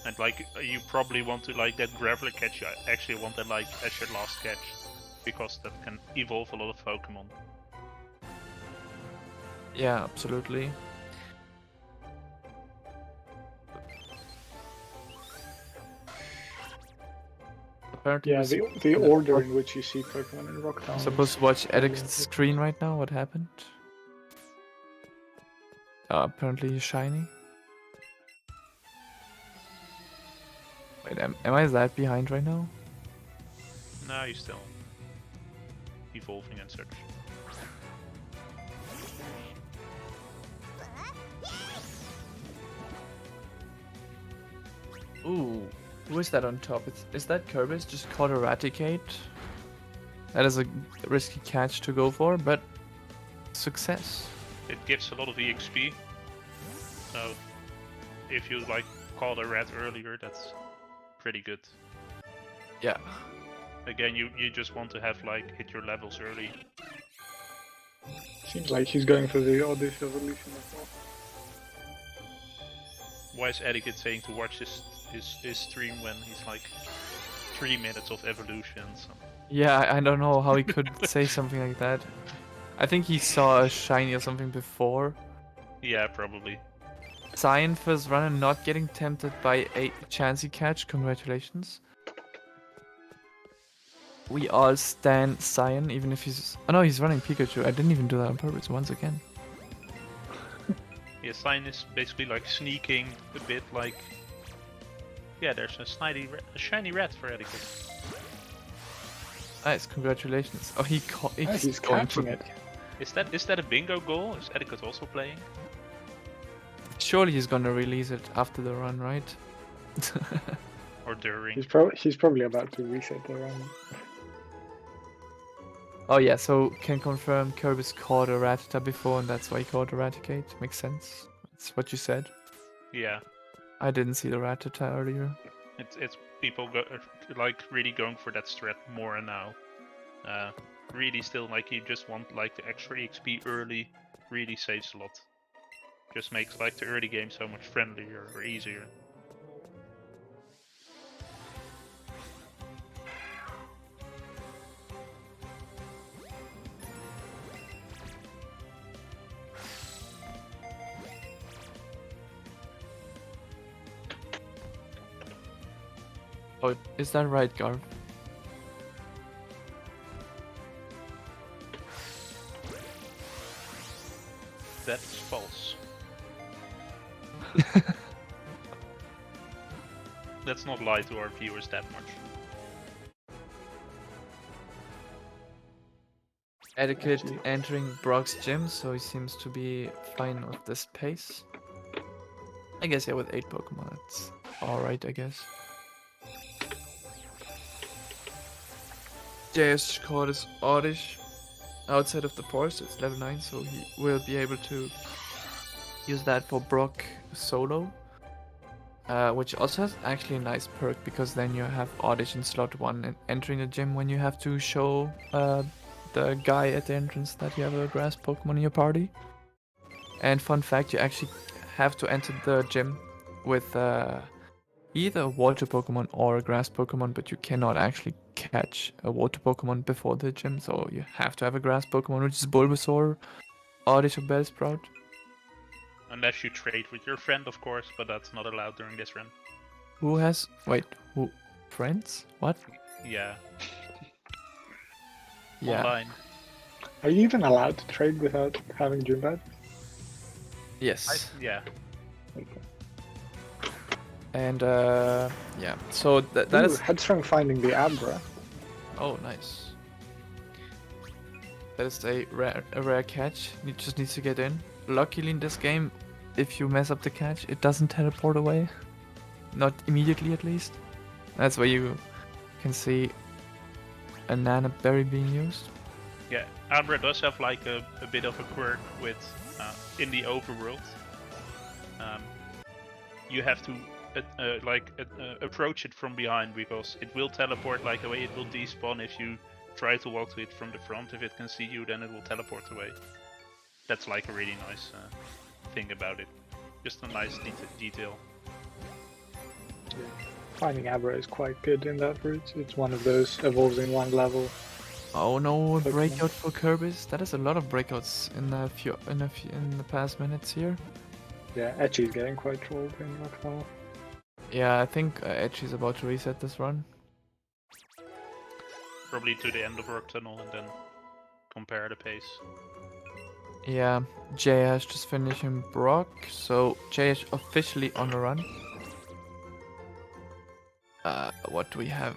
And like, you probably want to like that Graveler catch, you actually want that like as your last catch. Because that can evolve a lot of Pokemon. Yeah, absolutely. Apparently, Yeah, the order in which you see Pokemon in Rock Tunnel. I'm is supposed to watch probably Edic's important. screen right now. What happened? Apparently he's shiny. Wait, am I that behind right now? No, you're still evolving and such. Ooh, who is that on top? Is that Kirby's just called Eradicate? That is a risky catch to go for, but success. It gives a lot of EXP. So if you like called a rat earlier, that's pretty good. Yeah. Again, you just want to have like hit your levels early. Seems like he's going for the Odyssey evolution as well. Why is Etiquette saying to watch his stream when he's like 3 minutes of evolutions? Yeah, I don't know how he could say something like that. I think he saw a shiny or something before. Yeah, probably. Cyan first run and not getting tempted by a chancy catch. Congratulations. We all stand Cyan, even if he's... Oh no, he's running Pikachu. I didn't even do that on purpose once again. Yeah, Sign is basically like sneaking a bit like... Yeah, there's a shiny rat for Etiquette. Nice, congratulations. Oh, He's going catching for it. Is that a bingo goal? Is Etiquette also playing? Surely he's gonna release it after the run, right? Or during? He's probably about to reset the run. Oh yeah, so can confirm Kirby's called a Rattata before and that's why he called Eradicate. Makes sense. That's what you said. Yeah. I didn't see the Rattata earlier. It's people like really going for that strat more now. Really still like you just want like the extra XP early. Really saves a lot. Just makes like the early game so much friendlier or easier. Oh, is that right, Garv? That's false. Let's not lie to our viewers that much. Etiquette Actually- entering Brock's gym, so he seems to be fine with this pace. I guess, yeah, with 8 Pokemon, it's alright, I guess. JS caught his Oddish outside of the forest, it's level 9, so he will be able to use that for Brock solo. Which also has actually a nice perk, because then you have Oddish in slot 1 and entering the gym when you have to show the guy at the entrance that you have a grass Pokemon in your party. And fun fact, you actually have to enter the gym with either a water Pokemon or a grass Pokemon, but you cannot actually catch a water Pokemon before the gym, so you have to have a grass Pokemon, which is Bulbasaur, Oddish or Bellsprout. Unless you trade with your friend, of course, but that's not allowed during this run. Who has... wait, who... friends? What? Yeah. Yeah. Online. Are you even allowed to trade without having gym badge? Yes. Yeah. Okay. And yeah, so that Ooh, is... Headstrong finding the Abra. oh, nice. That is a rare catch. You just need to get in. Luckily in this game, if you mess up the catch, it doesn't teleport away. Not immediately, at least. That's where you can see a Nana Berry being used. Yeah, Abra does have like a bit of a quirk with in the overworld. You have to approach it from behind, because it will teleport like away. It will despawn if you try to walk to it from the front. If it can see you, then it will teleport away. That's like a really nice thing about it. Just a nice detail. Finding Abra is quite good in that route. It's one of those evolves in one level. Oh no, Pokemon. breakout for Kirby's. That is a lot of breakouts in the past minutes here. Yeah, Etchy's getting quite trolled in Nocturnal. Yeah, I think Edge is about to reset this run. Probably to the end of Rock Tunnel and then compare the pace. Yeah, JS just finishing Brock, so JS officially on the run. What do we have?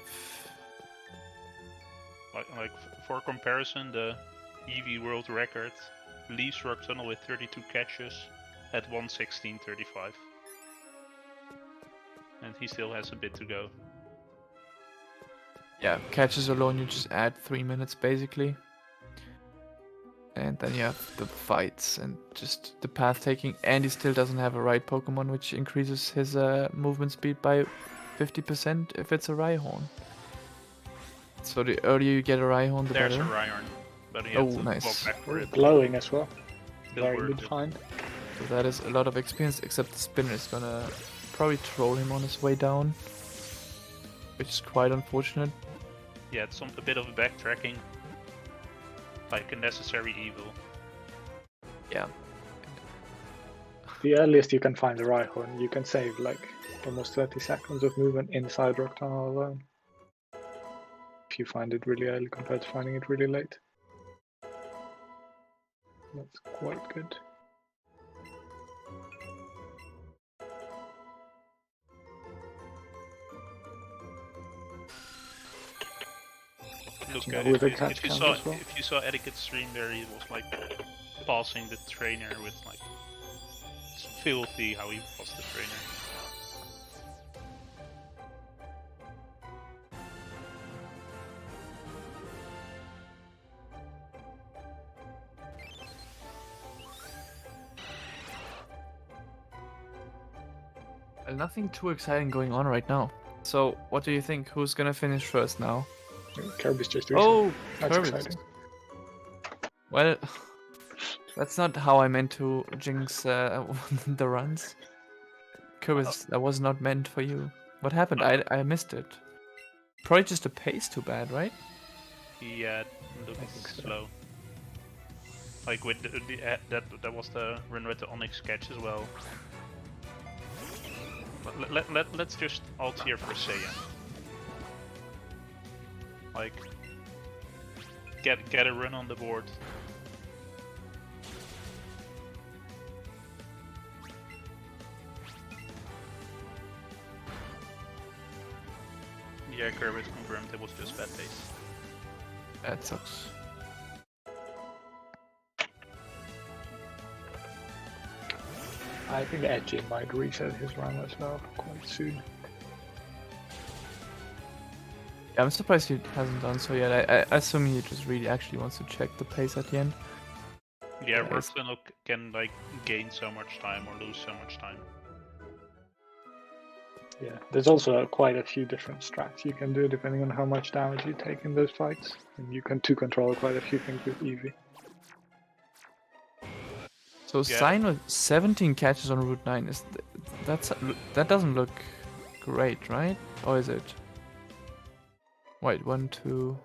Like for comparison, the Eevee world record leaves Rock Tunnel with 32 catches at 1:16:35, and he still has a bit to go. Yeah, catches alone, you just add 3 minutes basically. And then you have the fights and just the path taking, and he still doesn't have a right Pokemon, which increases his movement speed by 50% if it's a Rhyhorn. So the earlier you get a Rhyhorn, the There's better. a Rhyhorn, but he Oh, has to nice. walk back for it. Glowing as well. Still Very worth good it. find. So that is a lot of experience, except the spinner is gonna probably troll him on his way down, which is quite unfortunate. Yeah, it's a bit of a backtracking, like a necessary evil. Yeah. The earliest you can find the Rhyhorn, you can save like almost 30 seconds of movement inside Rock Tunnel alone. If you find it really early compared to finding it really late. That's quite good. Look, Yeah, with the catch if you count saw as well. if you saw Etiquette's stream there, he was like passing the trainer with like it's filthy how he passed the trainer. Nothing too exciting going on right now. So, what do you think? Who's gonna finish first now? Kirby's just doing Oh, That's Kirby. exciting. Well, that's not how I meant to jinx the runs. Kirby, that was not meant for you. What happened? I missed it. Probably just the pace too bad, right? Yeah, looks think so. slow. Like with that was the run with the Onyx catch as well. But let's just alt here for Saiyan. Like get a run on the board. Yeah, Kirby's confirmed it was just bad pace. That sucks. I think Edgy might reset his run as well quite soon. Yeah, I'm surprised he hasn't done so yet. I assume he just really actually wants to check the pace at the end. Yeah, Yeah, it's- Worktunnel can like gain so much time or lose so much time. Yeah, there's also quite a few different strats you can do depending on how much damage you take in those fights. And you can control quite a few things with Eevee. So Yeah. Sign with 17 catches on Route 9 is that doesn't look great, right? Or is it? Wait, 1, 2.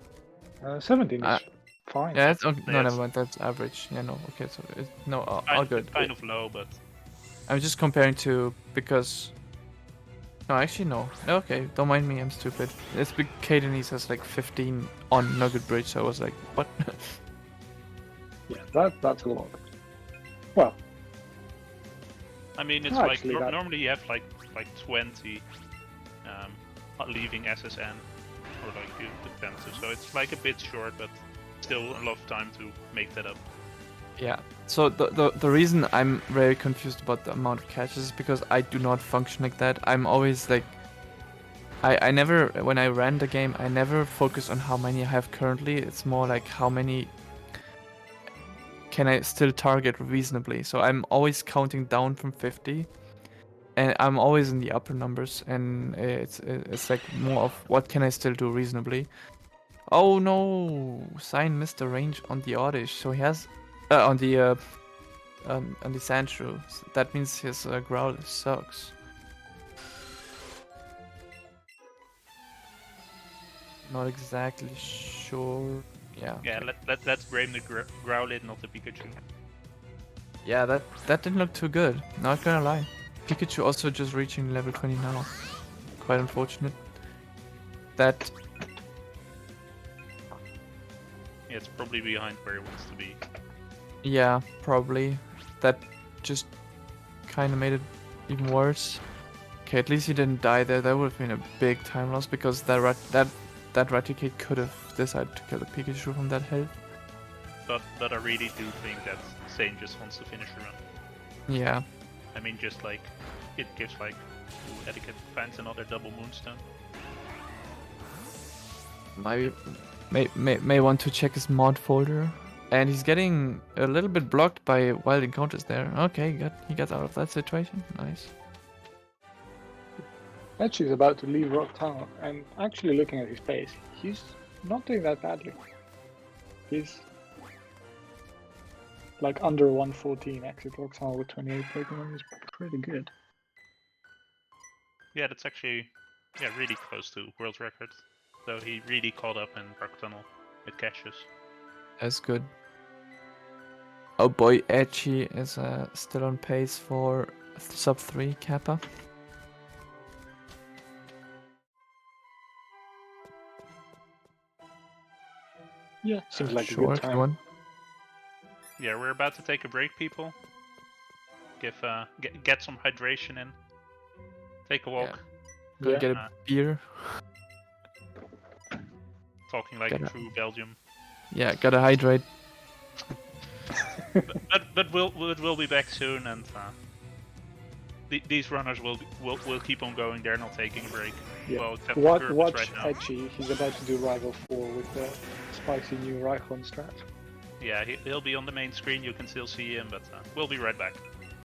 17 is Uh, fine. Yeah, that's okay. No, Yes. never mind. That's average. Yeah, no. Okay, so no, all Kind, good. kind of low, but I'm just comparing to because. No, actually no. Okay, don't mind me. I'm stupid. It's big. Cadenese has like 15 on Nugget Bridge. So I was like, what? Yeah, that's a lot. Well, I mean it's No, like actually that- normally you have like 20 leaving SSN or like you defensive, so it's like a bit short, but still a lot of time to make that up. Yeah. So the reason I'm very confused about the amount of catches is because I do not function like that. I'm always like, I never, when I ran the game, I never focus on how many I have currently. It's more like how many can I still target reasonably. So I'm always counting down from 50, and I'm always in the upper numbers. And it's like more of what can I still do reasonably. Oh no, Sign missed the range on the Oddish, so he has on the Sandshrew. That means his growl sucks. Not exactly sure. Yeah. Yeah, let's blame the Growlithe, not the Pikachu. Yeah, that didn't look too good. Not gonna lie. Pikachu also just reaching level 20 now. Quite unfortunate. That Yeah, it's probably behind where he wants to be. yeah, probably. That just kind of made it even worse. Okay, at least he didn't die there. That would have been a big time loss because that Raticate could have decided to kill the Pikachu from that health. But I really do think that Sane just wants to finish the run. Yeah. I mean, just like it gives like Etiquette fans another double Moonstone. May want to check his mod folder. And he's getting a little bit blocked by wild encounters there. Okay, he got out of that situation. Nice. Edgy's about to leave Rock Tunnel, and actually looking at his pace, he's not doing that badly. He's like under 114 exit Rock Tunnel with 28 Pokemon is pretty good. Yeah, that's actually really close to world record. So he really caught up in Rock Tunnel with catches. That's good. Oh boy, Edgy is still on pace for sub 3 Kappa. Yeah, seems like a Sure, good if you time. want. Yeah, we're about to take a break, people. Get some hydration in. Take a walk. Go Yeah. get a beer. Talking like Gotta- a true Belgium. Yeah, gotta hydrate. But we'll be back soon, and these runners will keep on going. They're not taking a break. Yeah. Well, except for Purpose Watch right now. Edgy, he's about to do Rival 4 with the spicy new Raikou strat. Yeah, he'll be on the main screen. You can still see him, but we'll be right back.